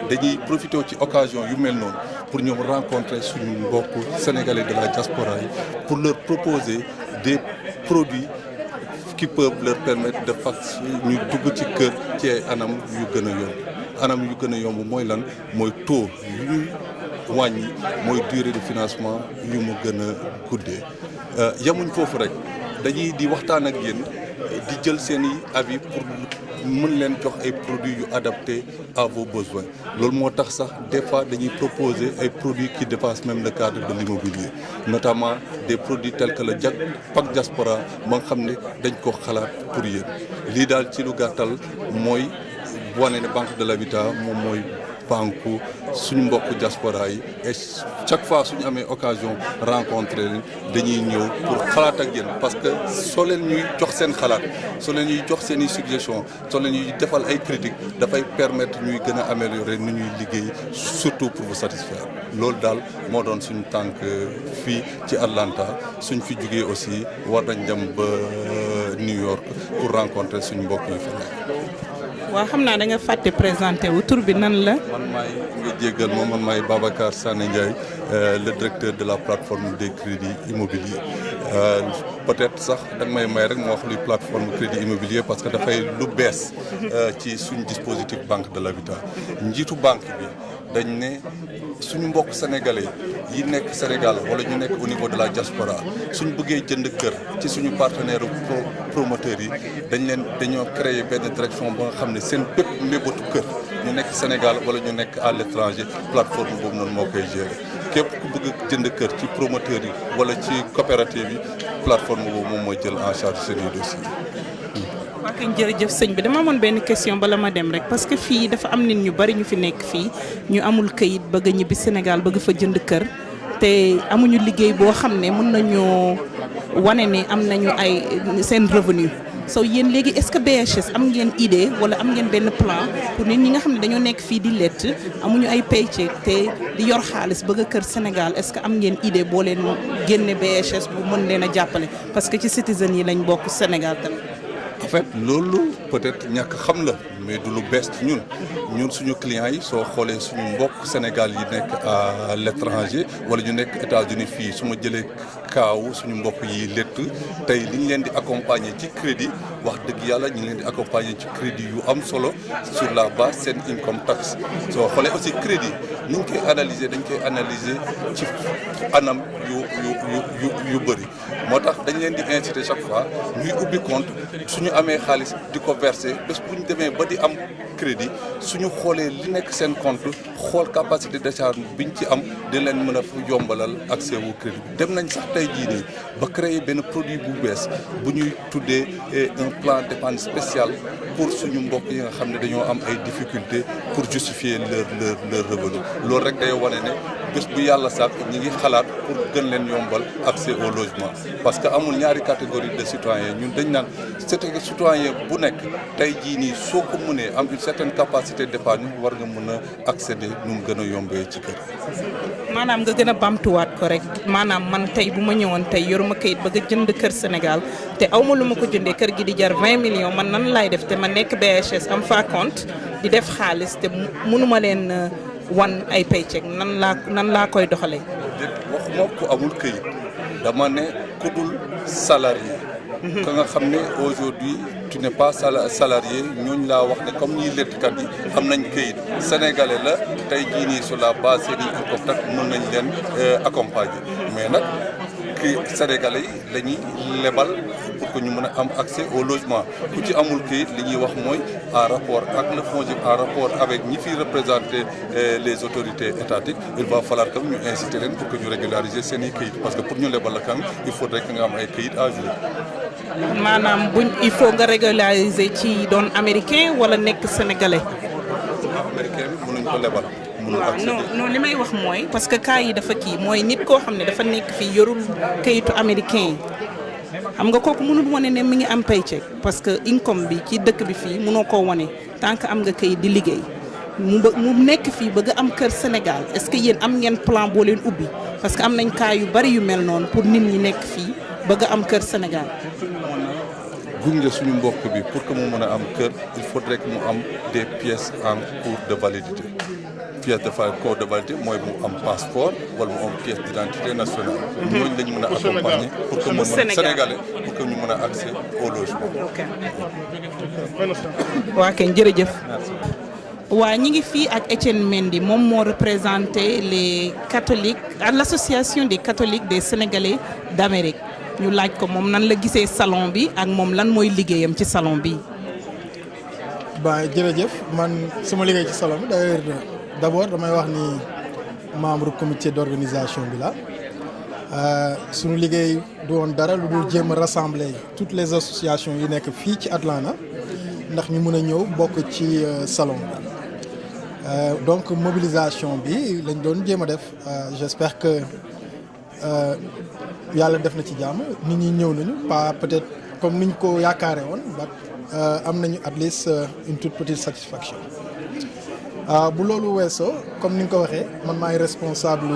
dañuy profité ci occasion yu mel noonu pour ñoom rencontrer suñu mbokk sénégalais de la diaspora yi pour leur proposer des produits qui peuvent leur permettre de fax ñu dugg ci kër ci ay anam yu gën a yomb mooy lan mooy taux yu ñuy wàññi mooy durée de financement yu mu gën a guddee yamuñ foofu rek dañuy di waxtaan ak yéen di jël seen i avis pour mën leen jox ay produits yu adaptés à vos besoins loolu moo tax sax des fois dañuy proposer ay produits qui dépassent même le cadre de l'immobilier notamment des produits tels que le Pack Diaspora ma nga xam ne dañ ko xalaat pour yéen lii daal ci lu gàttal mooy wane ne Banque de l'Habitat moom mooy banque suñu mbokk diaspora yi et chaque fois suñu amee occasion rencontrer leen dañuy ñëw pour xalaat ak yéen parce que soo leen ñuy jox seen xalaat soo leen ñuy jox seen i suggestion soo leen ñuy defal ay critiques dafay permettre ñuy gën a améliorer nu ñuy liggéey surtout pour vous satisfaire loolu daal moo doon suñu tànk fii ci Atlanta suñ fi jugee aussi war nañ dem ba New York pour rencontrer suñu mbokk yi fa nekk. waaw xam naa da nga fàtte présenté wu tur bi nan la. man maay nga jéggal ma man maay Babacar Sané Ndiaye le directeur de la plateforme des crédits immobiliers peut-être sax da nga may rek ma wax luy plateforme crédit immobilier parce que dafay lu bees ci suñu dispositif banque de l'habitat njiitu banque bi dañ ne suñu mbokk sénégalais yi nekk Sénégal wala ñu nekk au niveau de la diaspora suñu bëggee jënd kër ci suñu partenaire promoteurs yi dañoo créer benn direction ba nga xam ne seen bépp mbébatu kër ñu nekk Sénégal wala ñu nekk à l'étranger plateforme boobu noonu moo koy gérer képp ku bëgg jënd kër ci promoteurs yi wala ci coopérative yi plateforme boobu moom mooy jël en charge seen i dossiers. waa kay jërëjëf sëñ bi dama amoon benn question bala ma dem rek parce que fii dafa am nit ñu bari ñu fi nekk fii ñu amul këyit bëgg a ñibbi Sénégal bëgg fa jënd kër te amuñu liggéey boo xam ne mën nañoo wane ne am nañu ay seen revenu so yéen léegi est-ce que BHS am ngeen idée wala am ngeen benn plan pour nit ñi nga xam ne dañoo nekk fii di lett amuñu ay paycheck te di yor xaalis bëgg a kër Sénégal est-ce que am ngeen idée boo leen génne BHS bu mën leen a jàppale parce que ci citoyen yi lañ bokk Sénégal tamit. En fait loolu peut-être ñàkk xam la mais du lu bees ci ñun suñu clients yi soo xoolee suñu mbokk Sénégal yi nekk à l'étranger wala ñu nekk États-Unis fii su ma jëlee kaaw suñu mbokk yi létt tey li ñu leen di accompagner ci crédit wax dëgg yàlla ñu ngi leen di accompagner ci crédit yu am solo sur la base seen income tax soo xoolee aussi crédit ni ñu koy analyser dañ koy analyser ci anam yu bëri moo tax dañ leen di inciter chaque fois ñuy ubbi compte suñu amee xaalis di ko verser bés bu ñu demee ba di am crédit suñu xoolee li nekk seen compte xool capacité d'achat biñ ci am di leen mën a yombalal accès wu crédit dem nañ sax tey jii nii ba créer benn produit bu bees bu ñuy tuddee un plan d'épargne spécial pour suñu mbokk yi nga xam ne dañoo am ay difficultés pour justifier leur revenu loolu rek day wane ne bés bu yàlla sàkk ñi ngi xalaat pour gën leen yombal accès au logement parce que amul ñaari catégorie de citoyens ñun dañ naan citoyen bu nekk tey jii nii soo ko mënee am une certaine capacité d'épargne war nga mën a accéder nu mu gën a yombee ci kër. maanaam nga gën a bamtuwaat ko rek maanaam man tey bu ma ñëwoon tey yoruma kayit bëgg a jënd kër Sénégal te awma lu ma ko jëndee kër gi di jar 20 millions man nan laay def te ma nekk BHS am fa compte di def xaalis te mënuma leen wan ay paycheck nan laa koy doxalee. waxuma ku amul këyit dama ne ku dul salarié. ka nga xam ne aujourd'hui tu n'es pas salarié ñooñu laa wax ne comme ñiy lettkat yi am nañ këyit sénégalais la tey jii nii sur la base seen i income tax mën nañ leen accompagner mais nag ki sénégalais yi la ñuy lebal pour que ñu mën a am accès au logement ku ci amul këyit li ñuy wax mooy en rapport ak le FONGIP en rapport avec ñi fi représenter les autorités étatiques il va falloir que ñu inciter leen pour que ñu régulariser seen i këyit parce que pour ñu lebal la kam il faudrait que nga am ay këyit à jour. maanaam il faut nga régulariser ci doon américain wala nekk sénégalais. américain bi mënuñ ko lebal. waaw non li may wax mooy parce que cas yi dafa kii mooy nit koo xam ne dafa nekk fii yorul kayitu américain yi xam nga kooku mënul wane ne mi ngi am paycheck parce que income bi ci dëkk bi fii mënoo koo wane tant que am nga kayit di liggéey mu nekk fii bëgg am kër Sénégal est-ce que yéen am ngeen plan boo leen ubbi parce que am nañ cas yu bari yu mel noonu pour nit ñi nekk fii bëgg am kër Sénégal. gunge suñu mbokk bi pour que mu mën a am kër il faudrait que mu am des pièces en cours de validité pièce de cours de validité mooy mu am passeport wala mu am pièce d'identité nationale. ñooñu lañ mën a accompagner pour que mu mën sénégalais pour que ñu mën a accès au logement. waa kay jërëjëf. waa ñi ngi fii ak Etienne Mendy moom moo représenté les catholiques à l'association des catholiques des Sénégalais d'Amérique ñu laaj ko moom nan la gisee salon bi ak moom lan mooy liggéeyam ci salon bi. ba jërëjëf man sama liggéey ci salon bi d'ailleurs d'abord damay wax ni membre comité d'organisation bi la suñu liggéey du woon dara lu dul jéem a rassembler toutes les associations yi nekk fii ci Atlanta ndax ñu mën a ñëw bokk ci salon bi donc mobilisation bi lañ doon jéem a def j'espère que yàlla def na ci jàmm nit ñi ñëw nañu pas peut-être comme niñ ko yaakaare woon but am nañu at least une toute petite satisfaction bu loolu weesoo comme ni nga ko waxee man maay responsable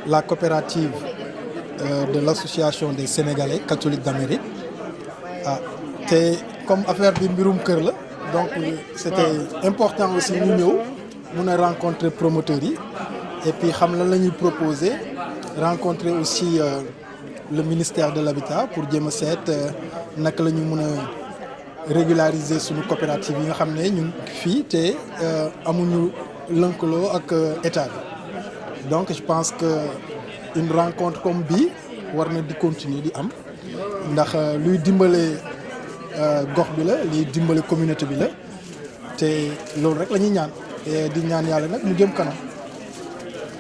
la coopérative de l'association des Sénégalais catholiques d'Amérique te comme affaire bi mbirum kër la donc c'était important aussi ñu ñëw mun a rencontrer promoteurs yi et puis xam lan la ñuy proposer rencontrer aussi le ministère de l'Habitat pour jéem a seet naka la ñu mun a régulariser suñu coopérative yi nga xam ne ñun fii te amuñu lëkkaloo ak état bi donc je pense que une rencontre comme bii war na di continuer di am ndax luy dimbale gox bi la luy dimbale communauté bi la te loolu rek la ñuy ñaan te di ñaan yàlla nag mu jëm kanam.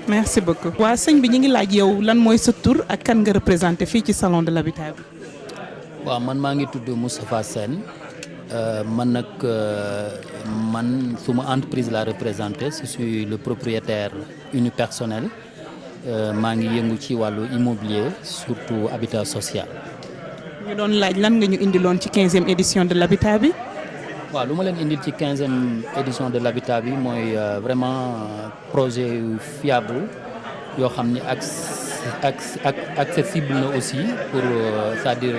merci beaucoup. waa sëñ bi ñu ngi laaj yow lan mooy sa tur ak kan nga représenté fii ci salon de l'habitat bi. waaw man maa ngi tudd Moustapha Sène man nag man suma entreprise la représenté je suis le propriétaire unipersonnel maa ngi yëngu ci wàllu immobilier surtout habitat social. ñu doon laaj lan nga ñu indiloon ci 15e édition de l'habitat bi. waaw lu ma leen indil ci 15e édition de l'habitat bi mooy vraiment projet fiable yoo xam ni accessible na aussi pour c'est-à-dire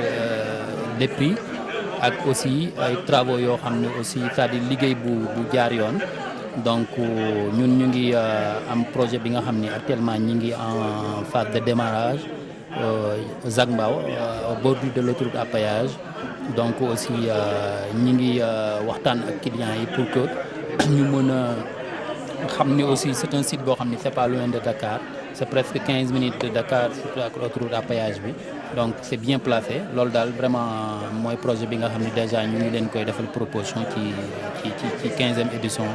les prix ak aussi ay travaux yoo xam ne aussi c'est-à-dire liggéey bu jaar yoon donc ñun ñu ngi am projet bi nga xam ne actuellement ñi ngi en phase de démarrage Zac Mbao au bord de l'autoroute à péage donc aussi ñi ngi waxtaan ak clients yi pour que ñu mën a xam ni aussi c'est un site boo xam ne c'est pas loin de Dakar c'est presque 15 minutes de Dakar surtout ak autoroute à péage bi donc c'est bien placé loolu daal vraiment mooy projet bi nga xam ne déjà ñu ngi leen koy defal proposition ci 15e édition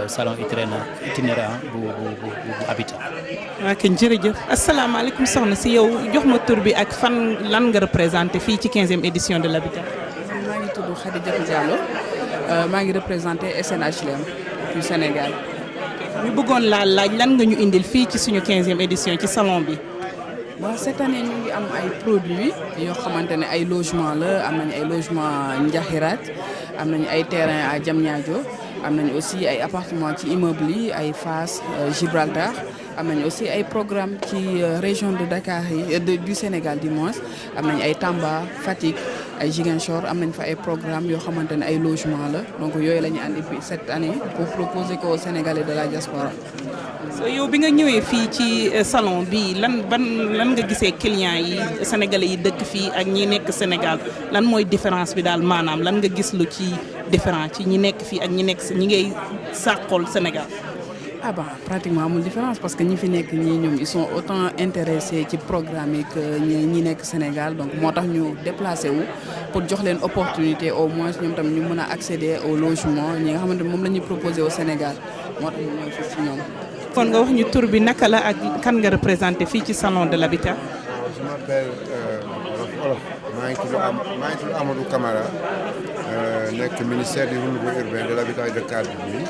salon itinérant bu habitat. ok jërëjëf asalaamaaleykum soxna si yow jox ma tur bi ak fan lan nga représenté fii ci 15e édition de l'habitat. maa ngi tudd Khadijatou Diallo maa ngi représenté SNHLM du Sénégal. ñu bëggoon laa laaj lan nga ñu indil fii ci suñu 15e édition ci salon bi. waaw cette année ñu ngi am ay produits yoo xamante ne ay logement la am nañu ay logement Ndiakhirate am nañu ay terrain à Diamniadio am nañu aussi ay appartement ci immeuble yi ay Fass Gibraltar am nañu aussi ay programme ci région de Dakar yi du Sénégal du moins am nañu ay Tamba Fatick ay Ziguinchor am nañ fa ay programme yoo xamante ne ay logement la donc yooyu la ñu andi cette année pour proposer ko aux Sénégalais de la diaspora. so yow bi nga ñëwee fii ci salon bi lan nga gisee clients yi sénégalais yi dëkk fii ak ñi nekk Sénégal lan mooy différence bi daal maanaam lan nga gis lu ci différent ci ñi nekk fii ak ñi ngay sàqool Sénégal. ah bah pratiquement amul différence parce que ñi fi nekk ñii ñoom ils sont autant intéressés ci programme yi que ñi nekk Sénégal donc moo tax ñu déplacé wu pour jox leen opportunité au moins ñoom tam ñu mën a accéder au logement ñi nga xamante moom la ñuy proposer au Sénégal moo tax ñu ñëw fii ci ñoom. kon nga wax ñu tur bi naka la ak kan nga représenté fii ci salon de l'habitat. je m'appelle Olof maa ngi tudd Amadou Camara nekk ministère du renouveau urbain de l'habitat et de cadre de vie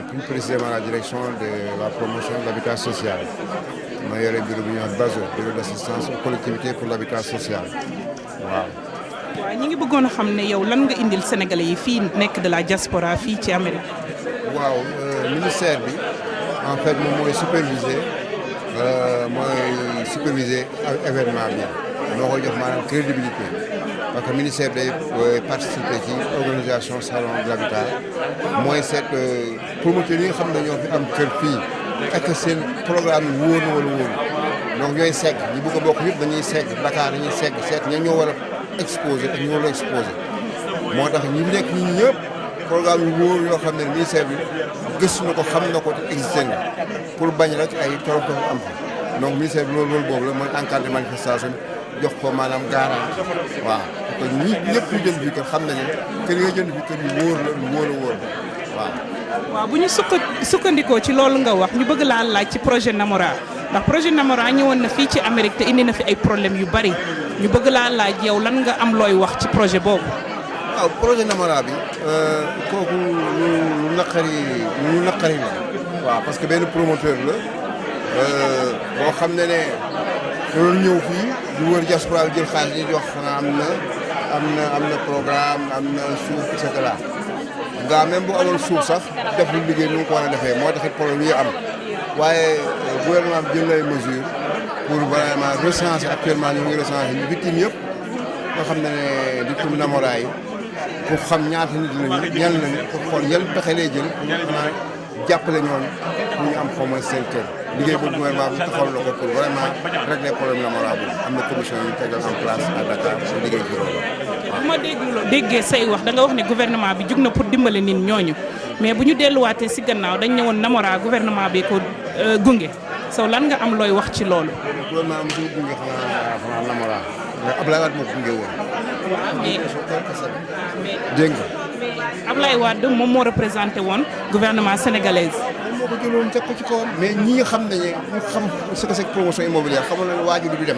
plus précisément la direction de la promotion de l'habitat social ma yore bureau bu ñuy wax BASO bureau d'assistance aux collectivités pour l'habitat social waaw. waaw ñi ngi bëggoon a xam ne yow lan nga indil Sénégalais yi fii nekk de la diaspora fii ci Amérique. waaw ministère bi en fait moom mooy superviser événement bi moo koy jox maanaam crédibilité parce que ministère day participer ci organisation salon de l'habitat mooy seet promoteur yi nga xam ne ñoo fi am kër fii ak seen programme yi wóor na wala wóor donc ñooy segg ñi bëgg a bokk yëpp dañuy segg Dakar dañuy segg seet ña ñoo war a exposé ak ñu war a exposé moo tax ñi nekk ñi ñëpp programme yu wóor yoo xam ne ministère bi gëstu na ko xam na ko te existé na pour bañ rek ay torof am fa donc ministère bi loolu boobu la mooy encadré manifestation jox ko maanaam garantie waaw parce que ñi ñëpp ñu jënd fi kër xam nañu kër yi nga jënd fi kër yu wóor la lu wóor a wóor waaw. waaw bu ñu sukkandikoo ci loolu nga wax ñu bëgg laa laaj ci projet Namora ndax projet Namora ñëwoon na fii ci Amérique te indi na fi ay problèmes yu bari ñu bëgg laa laaj yow lan nga am looy wax ci projet boobu. waaw projet Namora bi kooku lu naqari la waaw parce que benn promoteur la boo xam ne doon ñëw fii du wër diaspora bi jël xaalis yi jox xanaa am na programme am na suuf et cetera nga même bu amoon suuf sax def lu liggéey nu mu ko war a defee moo taxit problème yi am waaye gouvernement bi jël lay mesure pour vraiment recenser actuellement ñu ngi recenser ñu victime yëpp nga xam ne victime Namora yi pour xam ñaata nit lañu ñan lañu pour xool yan pexe lay jël pour vraiment jàppale ñooñu pour ñu am xaw ma seen kër liggéey boobu gouvernement bi taxawal na ko pour vraiment régler problème Namora boobu am na commission yu tegal en place à Dakar pour liggéey ci loolu. bu ma déggee say wax da nga wax ne gouvernement bi jug na pour dimbale nit ñooñu mais bu ñu delluwaatee si gannaaw dañ ne woon Namora gouvernement bi ko gunge so lan nga am looy wax ci loolu. gouvernement bi suñu gunge xanaa Namora Abdoulaye Wade moo ko gunge woon. dégg nga. Abdoulaye Wade moom moo représenté woon gouvernement sénégalaise. moom moo ko jëloon teg ko ci kawam. mais ñi nga xam ne ñu xam ce que c'est promotion immobilière xamoon na ne waajur du dem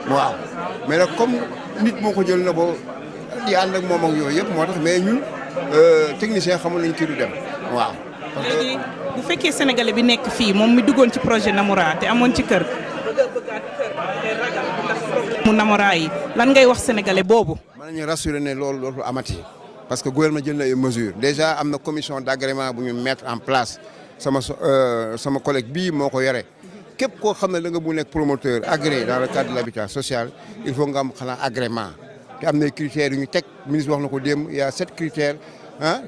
waaw mais nag comme nit moo ko jël na bo di ànd ak moom ak yooyu yëpp moo tax mais ñun technicien xamoon nañu kii du dem waaw. parce que léegi bu fekkee sénégalais bi nekk fii moom mi duggoon ci projet Namora te amoon ci kër. mu Namora yi lan ngay wax sénégalais boobu. mën nañu rassurer ne loolu dootul amati parce que gouvernement jël na ay mesures déjà am na commission d'agrément bu ñu mettre en place sama collègue bii moo ko yore képp koo xam ne da nga bu nekk promoteur agréé dans le cadre de l'habitat social il faut nga am xanaa agrément te am na critères yu ñu teg ministre wax na ko démb il y a 7 critères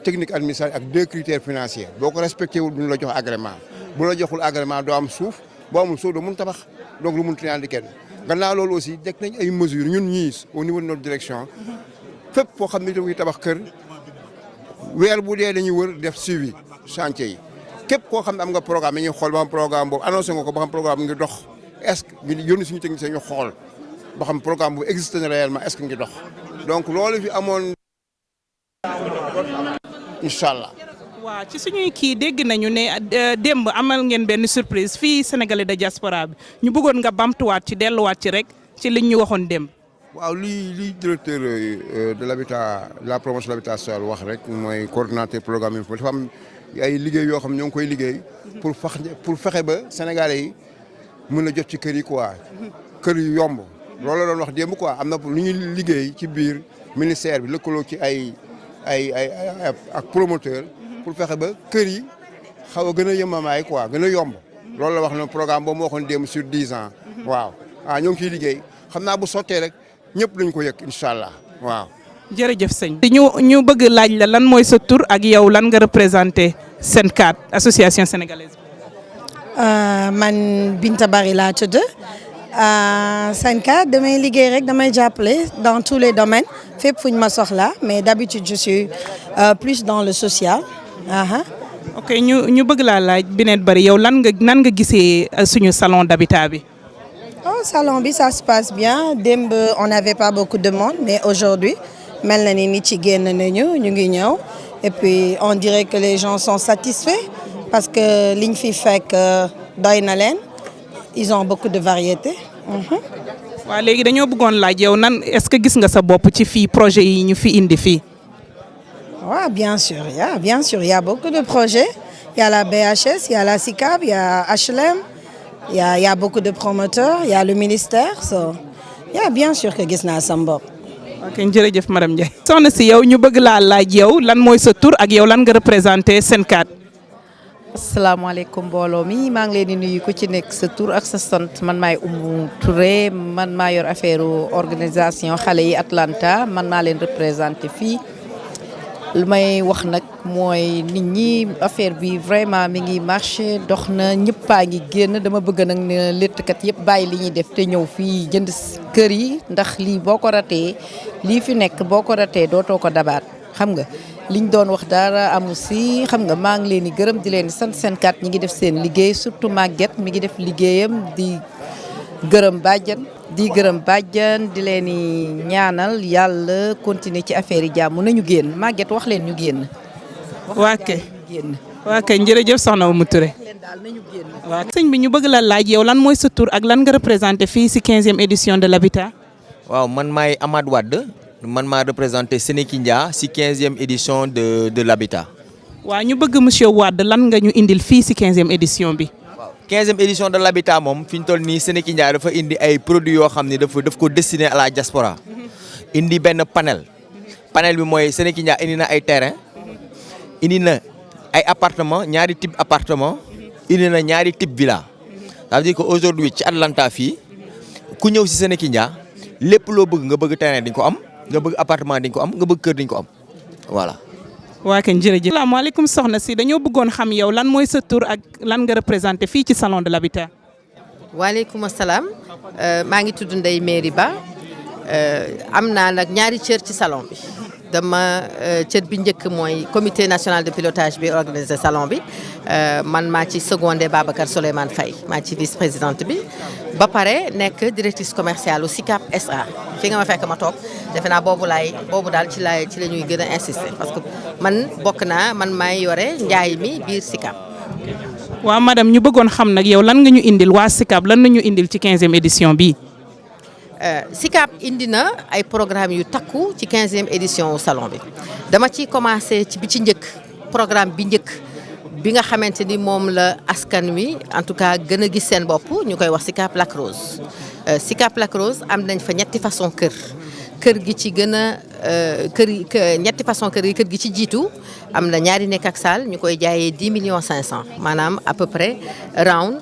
technique administratif ak 2 critères financiers boo ko respecté wul duñu la jox agrément bu la joxul agrément doo am suuf boo amul suuf doo mun tabax donc lu mun tuñaandi kenn gannaaw loolu aussi teg nañ ay mesures ñun ñii au niveau de notre direction fépp foo xam ne dañuy tabax kër weer bu dee dañuy wër def suivi chantier yi képp koo xam ne am nga programme dañuy xool ba xam programme boobu annoncé nga ko ba xam programme ngi dox est-ce que ñu yónni suñu technicien ñu xool ba xam programme boobu existe na réellement est-ce que ngi dox donc loolu fi amoon incha allah. waaw ci suñuy kii dégg nañu ne démb amal ngeen benn surprise fii sénégalais de diaspora bi ñu bëggoon nga bamtuwaat ci delluwaat ci rek ci liñ ñu waxoon démb. waaw li directeur de l'habitat de la promotion de l'habitat social wax rek mooy coordonnateur programme yi dafa am ay liggéey yoo xam ne ñoo ngi koy liggéey pour fexe ba sénégalais yi mën a jot ci kër yi quoi kër yu yomb loolu la doon wax démb quoi am na lu ñuy liggéey ci biir ministère bi lëkkaloo ci ay ak promoteur pour fexe ba kër yi xaw a gën a yemamaay quoi gën a yomb loolu la wax na programme boobu moo waxoon démb sur 10 ans waaw ñoo ngi ciy liggéey xam naa bu sottee rek ñëpp lañ ko yëg incha allah waaw. jërëjëf sëñ. ñu bëgg laaj la lan mooy sa tur ak yow lan nga représenté SENCAD association sénégalaise. man Binta Bari laa tudd SENCAD damay liggéey rek damay jàppale dans tous les domaines fépp fu ñu ma soxla mais d'habitude je suis plus dans le social. ok ñu bëgg laa laaj Binta Bari yow nan nga gisee suñu salon d'habitat bi. Oh, salon bi ça se passe bien démb on n'avait pas beaucoup de monde mais aujourd'hui mel na ni nit ci génn nañu ñu ngi ñëw et puis on dirait que les gens sont satisfaits parce que liñ fi fekk doy na leen ils ont beaucoup de variétés. waaw léegi dañoo bëggoon laaj yow nan est-ce que gis nga sa bopp ci fii projet yi ñu fi indi fii. waaw bien sûr il y a beaucoup de projets il y a la BHS il y a la SICAP il y a HLM. Il y a beaucoup de promoteurs, il y a le ministère, bien sûr que gis naa sam bopp. ok jërëjëf madame Ndiaye. soxna si yow ñu bëgg laa laaj yow lan mooy sa tur ak yow lan nga représenté SENCAD. asalaamaaleykum mbooloo mi maa ngi leen di nuyu ku ci nekk sa tur ak sa sant man maay Oumou Touré man maa yor affaire organisation xale yi Atlanta man maa leen représenté fii. lu may wax nag mooy nit ñi affaire bi vraiment mi ngi marché dox na ñëppaa ngi génn dama bëgg nag ne léttkat yëpp bàyyi li ñuy def te ñëw fii jënd kër yi ndax lii boo ko ratee lii fi nekk boo ko ratee dootoo ko dabaat xam nga liñ doon wax dara amu si xam nga maa ngi leen di gërëm di leen sant SENCAD ñi ngi def seen liggéey surtout Maguette mi ngi def liggéeyam di gërëm bàjjan di leen di ñaanal yàlla continuer ci affaire yi jàmm nañu génn Maguette wax leen ñu génn. waa kay jërëjëf soxna Oumou Touré. waaw sëñ bi ñu bëgg la laaj yow lan mooy sa tur ak lan nga représenté fii ci 15e édition de l'habitat. waaw man maay Amad Wade man maa représenté Sénékindia ci 15e édition de l'habitat. waaw ñu bëgg monsieur Wade lan nga ñu indil fii ci 15e édition bi. 15e édition de l'habitat moom fi ñu toll nii Sénékindia dafa indi ay produits yoo xam ne daf ko destiné à la diaspora indi benn panel bi mooy Sénékindia indi na ay terrain indi na ay appartement ñaari type appartement indi na ñaari type villa ça veut dire que aujourd'hui ci Atlanta fii ku ñëw ci Sénékindia lépp loo bëgg nga bëgg terrain di nga ko am nga bëgg appartement di nga ko am nga bëgg kër di nga ko am voilà. waa kenn jërëjëf. asalaamaaleykum soxna si dañoo bëggoon xam yow lan mooy sa tur ak lan nga représenté fii ci salon de l'habitat. waaleykum asalaam maa ngi tudd Ndeye Mairie Ba am naa nag ñaari cër ci salon bi dama cër bi njëkk mooy comité national de pilotage bi organisé salon bi man maa ci secondé Babacar Souleymane Faye maa ci vice présidente bi ba pare nekk directrice commerciale au SICAP SA fi nga ma fekk ma toog defe naa boobu daal ci la ñuy gën a insister parce que man man maay yore njaay mi biir SICAP. waaw madame ñu bëggoon xam nag yow lan nga ñu indil waa SICAP lan la ñu indil ci 15e édition bi. SICAP indi na ay programme yu takku ci 15e édition salon bi dama ci commencé ci bi ci njëkk programme bi njëkk bi nga xamante ni moom la askan wi en tout cas gën a gis seen bopp ñu koy wax SICAP Lac Rose. SICAP Lac Rose am nañ fa ñetti façon kër gi ci gën a ñetti façon kër gi ci jiitu am na ñaari nekk ak salle ñu koy jaayee 10,500,000 maanaam à peu près round.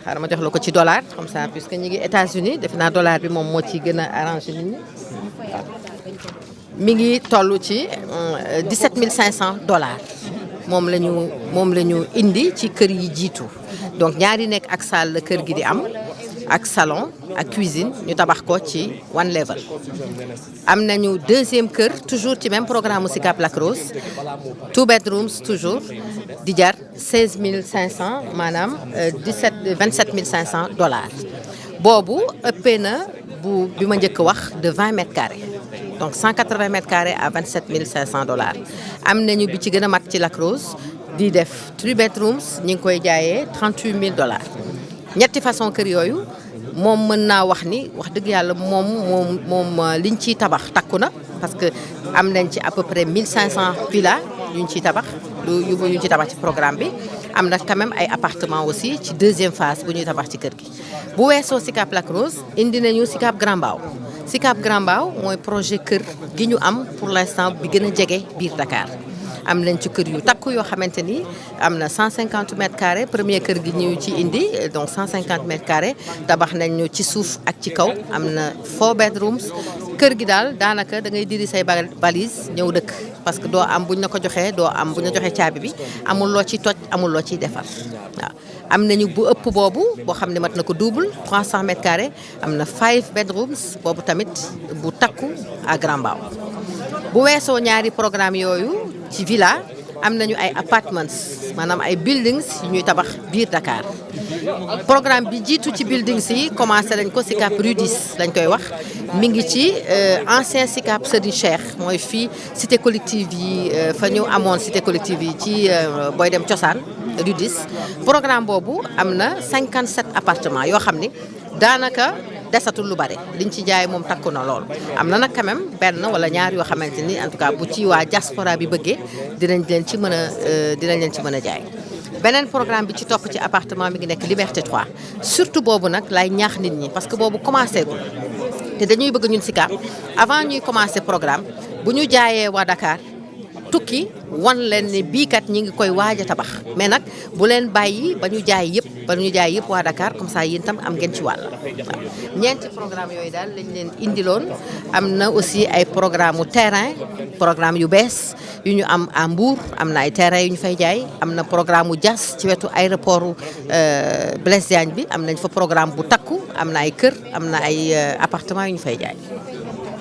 xaaral ma jox la ko ci dollar comme ça puisque ñu ngi États-Unis defe naa dollar bi moom moo ci gën a arrangé nit ñi mi ngi toll ci $17,500 moom la ñu indi ci kër yi jiitu donc ñaari nekk ak salle la kër gi di am ak salon ak cuisine ñu tabax ko ci one level. am nañu deuxième kër toujours ci même programme mu SICAP Lac Rose 2 bedrooms toujours di jar 16,500 maanaam $27,500 boobu ëppee na bu bi ma njëkk wax de 20 mètres carrés donc 180 mètres carrés à $27,500 am nañu bi ci gën a mag ci Lac Rose di def 3 bedrooms ñu ngi koy jaayee $38,000 ñetti façon kër yooyu moom mën naa wax ni wax dëgg yàlla moom liñ ciy tabax takku na parce que am nañ ci à peu près 1500 villas yuñ ciy tabax yuñ ciy tabax ci programme bi am na quand même ay appartements aussi ci deuxième phase bu ñuy tabax ci kër gi. bu weesoo SICAP Lac Rose indi nañu SICAP Grand Mbao SICAP Grand Mbao mooy projet kër gi ñu am pour l'instant bi gën a jege biir Dakar. am nañ ci kër yu takku yoo xamante ni am na 150 mètres carrés premier kër gi ñu ci indi donc 150 mètres carrés tabax nañ ñu ci suuf ak ci kaw am na 4 bedrooms kër gi daal daanaka da ngay diri say valise ñëw dëkk parce que doo am buñ la ko joxee buñ la joxee caabi bi amul loo ciy toj amul loo ciy defar waaw. am nañu bu ëpp boobu boo xam ne mat na ko double 300 mètres carrés am na 5 bedrooms boobu tamit bu takku à Grand Mbao bu weesoo ñaari programme yooyu ci villa am nañu ay apartments maanaam ay buildings yu ñuy tabax biir Dakar programme bi jiitu ci buildings yi commencé nañ ko SICAP Rue 10 lañ koy wax mi ngi ci ancien SICAP Serigne Cheikh mooy fii cité collective yi fa ñu amoon cité collective yi ci booy dem cosaan Rue 10 programme boobu am na 57 appartements yoo xam ni daanaka desatul lu bare liñ ci jaay moom takku na lool am na nag quand même benn wala ñaar yoo xamante ni en tout cas bu ci waa diaspora bi bëggee dinañ leen ci mën a jaay. beneen programme bi ci topp ci appartement mi ngi nekk Liberté 3 surtout boobu nag lay ñaax nit ñi parce que boobu commencé gul te dañuy bëgg ñun SICAP avant ñuy commencé programme bu ñu jaayee waa Dakar tukki wan leen ne bii kat ñi ngi koy waaj a tabax mais nag bu leen bàyyi ba ñu jaay yëpp waa Dakar comme ça yéen tam am ngeen ci wàll waaw. ñeenti programme yooyu daal lañ leen indiloon am na aussi ay programme terrain programme yu bees yu ñu am à Mbour am na ay terrain yu ñu fay jaay am na programme mu Diass ci wetu aéroport Blaise Diagne bi am nañ fa programme bu takku am na ay kër am na ay appartement yu ñu fay jaay.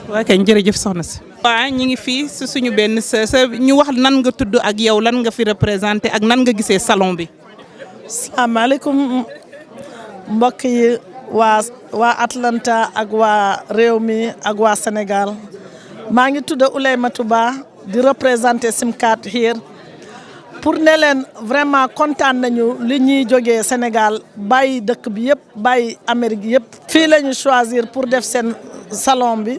waaw kay jërëjëf soxna si. waaw ñu ngi fii si suñu benn sa ñu wax nan nga tudd ak yow lan nga fi représenté ak nan nga gisee salon bi. salaamaaleykum mbokk yi waa Atlanta ak waa réew mi ak waa Sénégal maa ngi tudd Oulaymatou Ba di représenté SIMCAT here pour ne leen vraiment kontaan nañu li ñuy jógee Sénégal bàyyi dëkk bi yëpp bàyyi Amérique yëpp. fii la ñu choisir pour def seen salon bi.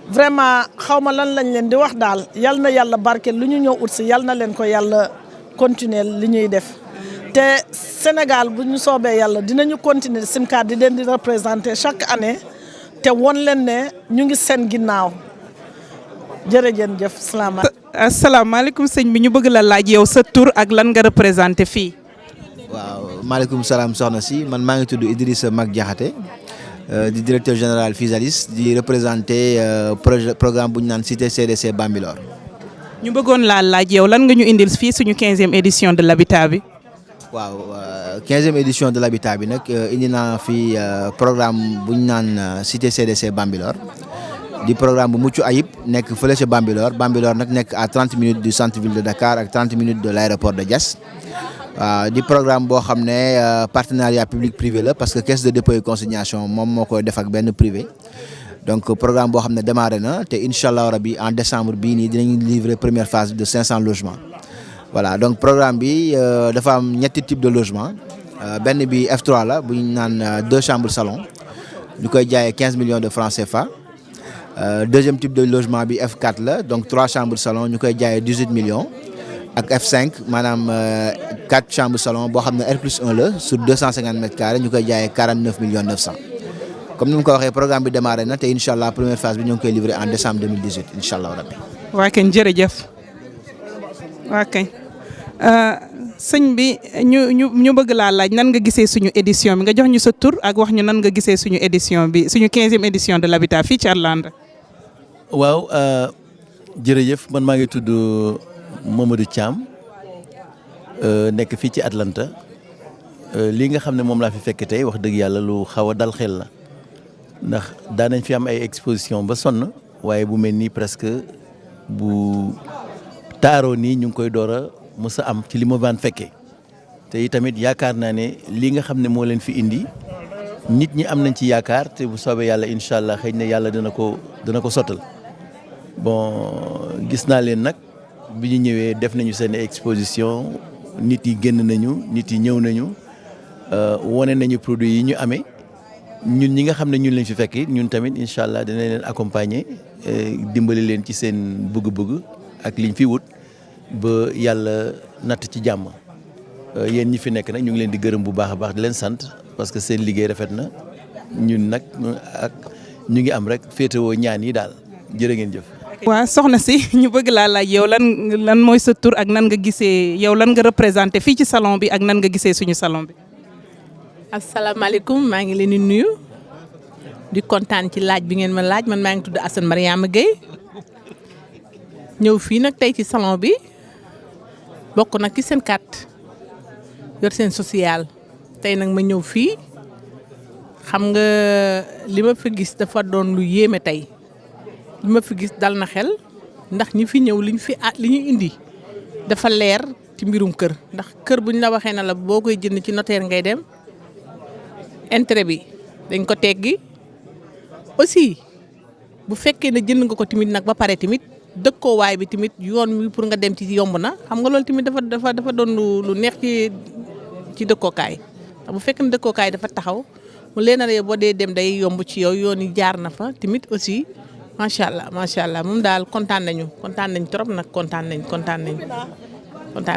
vraiment xaw ma lan lañ leen di wax daal yal na yàlla barke lu ñu ñëw ut si yal na leen ko yàlla continuer li ñuy def te Sénégal bu ñu soobee yàlla dinañu continuer SIMCAT di leen di représenter chaque année te won leen ne ñu ngi seen ginnaaw jërëjëf salaamaaleykum. asalaamaaleykum sëñ bi ñu bëgg la laaj yow sa tur ak lan nga représenté fii. waaw maaleykum salaam soxna si man maa ngi tudd Idrissa Mag Diakhaté di directeur général Physalis di représenté programme bu ñu naan cité CDC Bambilor. ñu bëggoon laa laaj yow lan nga ñu indil fii suñu 15e édition de l'habitat bi. waaw 15e édition de l'habitat bi nag indi naa fi programme bu ñu naan cité CDC Bambilor di programme bu mucc ayib nekk fële ca Bambilor Bambilor nag nekk à 30 minutes du centre-ville de Dakar ak 30 minutes de l'aéroport de Diass di programme boo xam ne partenariat public privé la parce que caisse de dépôt et consignation moom moo koy def ak benn privé donc programme boo xam ne démarré na te incha allah rabi en décembre bii nii dinañ livrer première phase de 500 logements. Voilà donc programme bi dafa am ñetti type de logement benn bi F3 la bu ñu naan 2 chambres salon ñu koy jaayee 15 millions de francs CFA deuxième type de logement bi F4 la donc 3 chambres salon ñu koy jaayee 18 millions ak F5 maanaam 4 chambres salon boo xam ne R+1 la sur 250 mètres carrés ñu koy jaayee 49 millions 900 comme ni mu ko waxee programme bi démarré na te incha allah première phase bi ñu ngi koy livrer en décembre 2018 incha allah rabbi. waa kañ jërëjëf waa kañ. sëñ bi ñu bëgg laa laaj nan nga gisee suñu édition bi nga jox ñu sa tur ak wax ñu nan nga gisee suñu édition bi suñu 15e édition de l'habitat fii ci Atlanta. waaw jërëjëf man maa ngi tudd Mamadou Thiam nekk fii ci Atlanta lii nga xam ne moom laa fi fekk tey wax dëgg yàlla lu xaw a dal xel la ndax daanañ fi am ay exposition ba sonn waaye bu mel nii presque bu taaroo nii ñu ngi koy door a mës a am ci li ma baan fekkee te itamit yaakaar naa ne lii nga xam ne moo leen fi indi nit ñi am nañ ci yaakaar te bu soobee yàlla incha allah xëy na yàlla dina ko sottal bon gis naa leen nag bi ñu ñëwee def nañu seen exposition nit yi génn nañu nit yi ñëw nañu wane nañu produit yi ñu amee ñun ñi nga xam ne ñun lañ fi fekk ñun tamit incha allah dina leen accompagner dimbali leen ci seen bëgg-bëgg ak liñ fi wut ba yàlla natt ci jàmm yéen ñi fi nekk nag ñu ngi leen di gërëm bu baax a baax di leen sant parce que seen liggéey rafet na ñun nag ak ñu ngi am rek féetewoo ñaan yi daal jërë ngeen jëf. waaw soxna si ñu bëgg laa laaj yow lan mooy sa tur ak nan nga gisee yow lan nga représenté fii ci salon bi ak nan nga gisee suñu salon bi. asalaamaaleykum maa ngi leen di nuyu di kontaan ci laaj bi ngeen ma laaj man maa ngi tudd Assane Mariama Gueye ñëw fii nag tey ci salon bi bokk nag ci seen carte yor seen social tey nag ma ñëw fii xam nga li ma fi gis dafa doon lu yéeme tey li ma fi gis dal na xel ndax ñi fi ñëw li ñu indi dafa leer ci mbirum kër ndax kër buñ la waxee na la boo koy jënd ci notaire ngay dem intérêt bi dañ ko teggi aussi bu fekkee ne jënd nga ko tamit nag ba pare tamit dëkkoowaay bi tamit yoon wi pour nga dem ci yomb na xam nga loolu tamit dafa doon lu neex ci dëkkookaay ndax bu fekkee ne dëkkookaay dafa taxaw mu leen a boo dee dem day yomb ci yow yoon yi jaar na fa tamit aussi macha allah moom daal kontaan nañ trop nag kontaan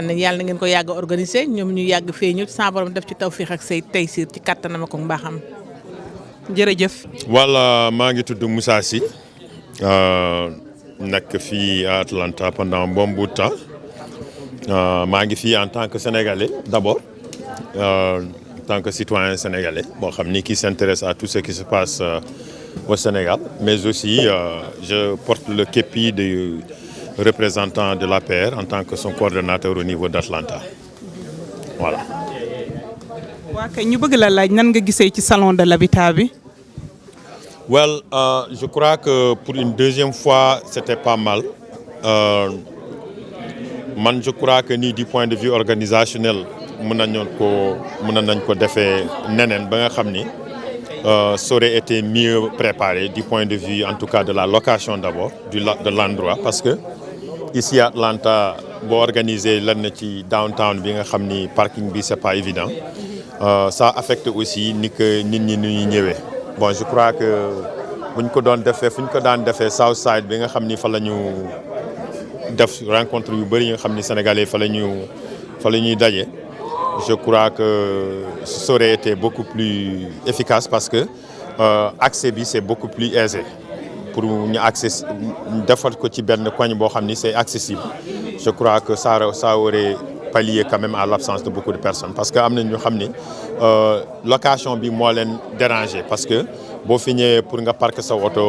nañ yàlla na ngeen ko yàgg organiser ñoom ñu yàgg fee ñëw sa borom def ci tawfiix ak say taysiir ci kattanam ak mbaaxam. jërëjëf. wala maa ngi tudd Moussa Sy nekk fii à Atlanta pendant un bon bout de temps maa ngi fii en tant que sénégalais d'abord en tant que citoyen sénégalais boo xam ni qui s'intéresse à tout ce qui se passe au Sénégal mais aussi je porte le képi de représentant de l'APR en tant que son coordonnateur au niveau d'Atlanta voilà. waa kay ñu bëgg la laaj nan nga gisee ci salon de l'habitat bi. Well, je crois que pour une deuxième fois c'était pas mal man je crois que ni du point de vue organisationnel mën nañ ko defee neneen ba nga xam ni ça aurait été mieux préparé du point de vue en tout cas de la location d'abord de l'endroit parce que ici à Atlanta boo organisé lan na ci downtown bi nga xam ni parking bi c'est pas évident ça affecte aussi ni que nit ñi nu ñuy ñëwee bon je crois que fu ñu ko daan defee Southside bi nga xam ni fa la ñu def rencontre yu bëri yi nga xam ni sénégalais fa la ñuy daje je crois que ça aurait été beaucoup plus efficace parce que accès bi c'est beaucoup plus aisé pour ñu accès defal ko ci benn coin boo xam ni c'est accessible je crois que ça aurait pallié quand même à l'absence de beaucoup de personnes parce que am na ñu xam ni location bi moo leen déranger parce que boo fi ñëwee pour nga parquer sa oto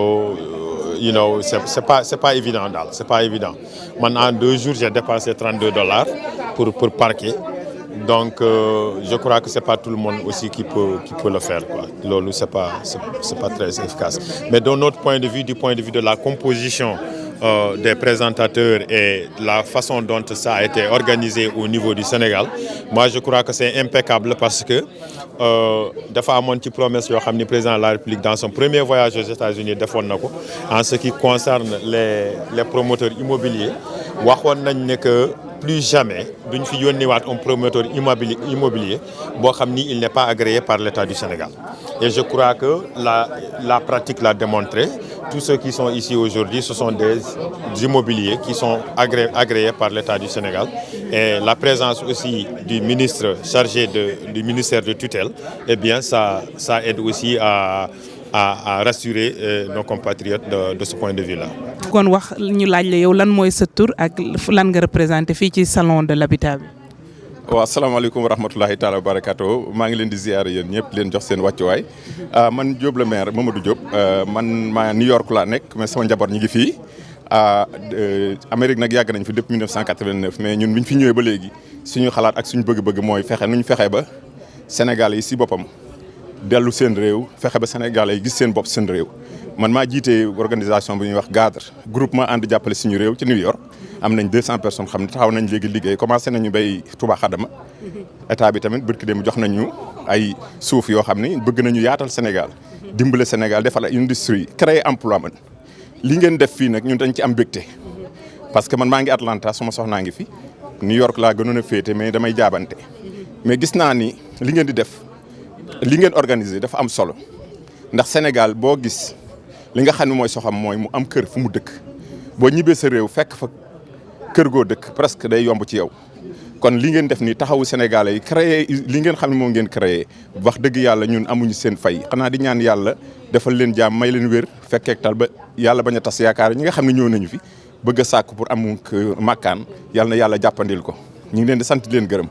you know, c'est pas évident daal, c'est pas évident. Man, en 2 jours, j'ai dépensé $32 pour parquer. Donc, je crois que c'est pas tout le monde aussi qui peut le faire, quoi. Lolo, c'est pas très efficace. Mais de notre point de vue, du point de vue de la composition des présentateurs et la façon dont ça a été organisé au niveau du Sénégal, moi je crois que c'est impeccable parce que dafa amoon ci promesse yoo xam ni président de la République dans son premier voyage aux États-Unis defoon na ko en ce qui concerne les promoteurs immobiliers waxoon nañ ne que plus jamais duñ fi yónniwaat un promoteur immobilier boo xam ni il n'est pas agréé par l'État du Sénégal. Et je crois que la pratique l'a démontré. Tous ceux qui sont ici aujourd'hui, ce sont des immobiliers qui sont agréés par l'État du Sénégal. Et la présence aussi du ministre chargé du ministère de tutelle, eh bien, ça aide aussi à rassurer nos compatriotes de ce point de vue-là. kon wax ñu laaj la yow lan mooy sa tur ak lan nga représenté fii ci salon de l'habitat bi. waaw asalaamaaleykum wa rahmatulahi taala wa barakaatu maa ngi leen di ziare yéen ñëpp leen jox seen wàccuwaay man Diop le maire Mamadou Diop man maa New York laa nekk mais sama njaboot ñi ngi fii Amérique nag yàgg nañ fi depuis 1989 mais ñun bi ñu fi ñëwee ba léegi suñu xalaat ak suñu bëgg-bëgg mooy fexe nu ñu fexe ba Sénégal yi si boppam dellu seen réew fexe ba Sénégal yi gis seen bopp seen réew. man maa jiite organisation bu ñuy wax GADRE groupement ànd jàppale suñu réew ci New York am nañ 200 personnes xam ne taxaw nañ léegi liggéey commencé nañu béy Touba Xadama état bi tamit barki dem jox nañu ay suuf yoo xam ne bëgg nañu yaatal Sénégal dimbale Sénégal defal ay industrie créer emploi man li ngeen def fii nag ñun dañ ci am mbégte parce que man maa ngi Atlanta suma soxnaa ngi fi New York laa gënoon a féete mais damay jaabante mais gis naa ni li ngeen di def li ngeen organiser dafa am solo ndax Sénégal boo gis li nga xam ne mooy soxam mooy mu am kër fu mu dëkk boo ñibbee sa réew fekk fa kër goo dëkk presque day yomb ci yow kon li ngeen def ni taxawu Sénégalais yi créé li ngeen xam ne moom ngeen créé wax dëgg yàlla ñun amuñu seen fay xanaa di ñaan yàlla defal leen jàmm may leen wér fekkeek tal ba yàlla bañ a tas yaakaar ñi nga xam ne ñëw nañu fi bëgg a sàkku pour am makkaan yàlla na yàlla jàppandil ko ñu ngi leen di sant leen gërëm.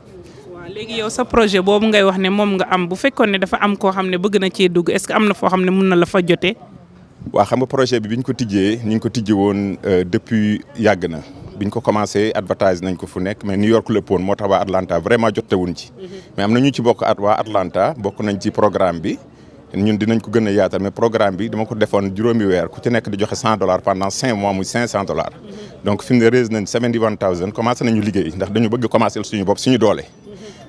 léegi yow sa projet boobu ngay wax ne moom nga am bu fekkoon ne dafa am koo xam ne bëgg na cee dugg est-ce que am na foo xam ne mun na la fa jotee. waaw xam nga projet bi ñu ko tijjee ñu ngi ko tijji woon depuis yàgg na biñ ko commencé advertise nañ ko fu nekk mais New York la poon moo tax waa Atlanta vraiment jotewuñ ci mais am na ñu ci bokk waa Atlanta bokk nañ ci programme bi ñun dinañ ko gën a yaatal mais programme bi dama ko defoon juróomi weer ku ci nekk di joxe $100 pendant 5 mois muy $500 donc fi mu ne raise nañ 71000 commencé nañu liggéey ndax dañu bëgg commencé suñu bopp suñu doole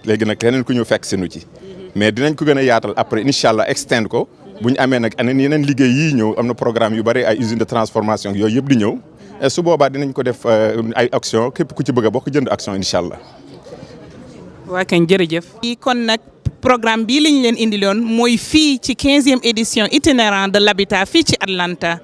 léegi nag keneen ku ñu fekk sinu ci mais dinañ ko gën a yaatal après incha allah extend ko bu ñu amee nag yeneen liggéey yii ñëw am na programme yu bari ay usine de transformation yooyu yëpp di ñëw et su boobaa dinañ ko def ay action képp ku ci bëgg a bokk jënd action incha allah. waa kañ jërëjëf. kon nag programme bii lañ leen indiloon mooy fii ci 15e édition itinérant de l'habitat fii ci Atlanta.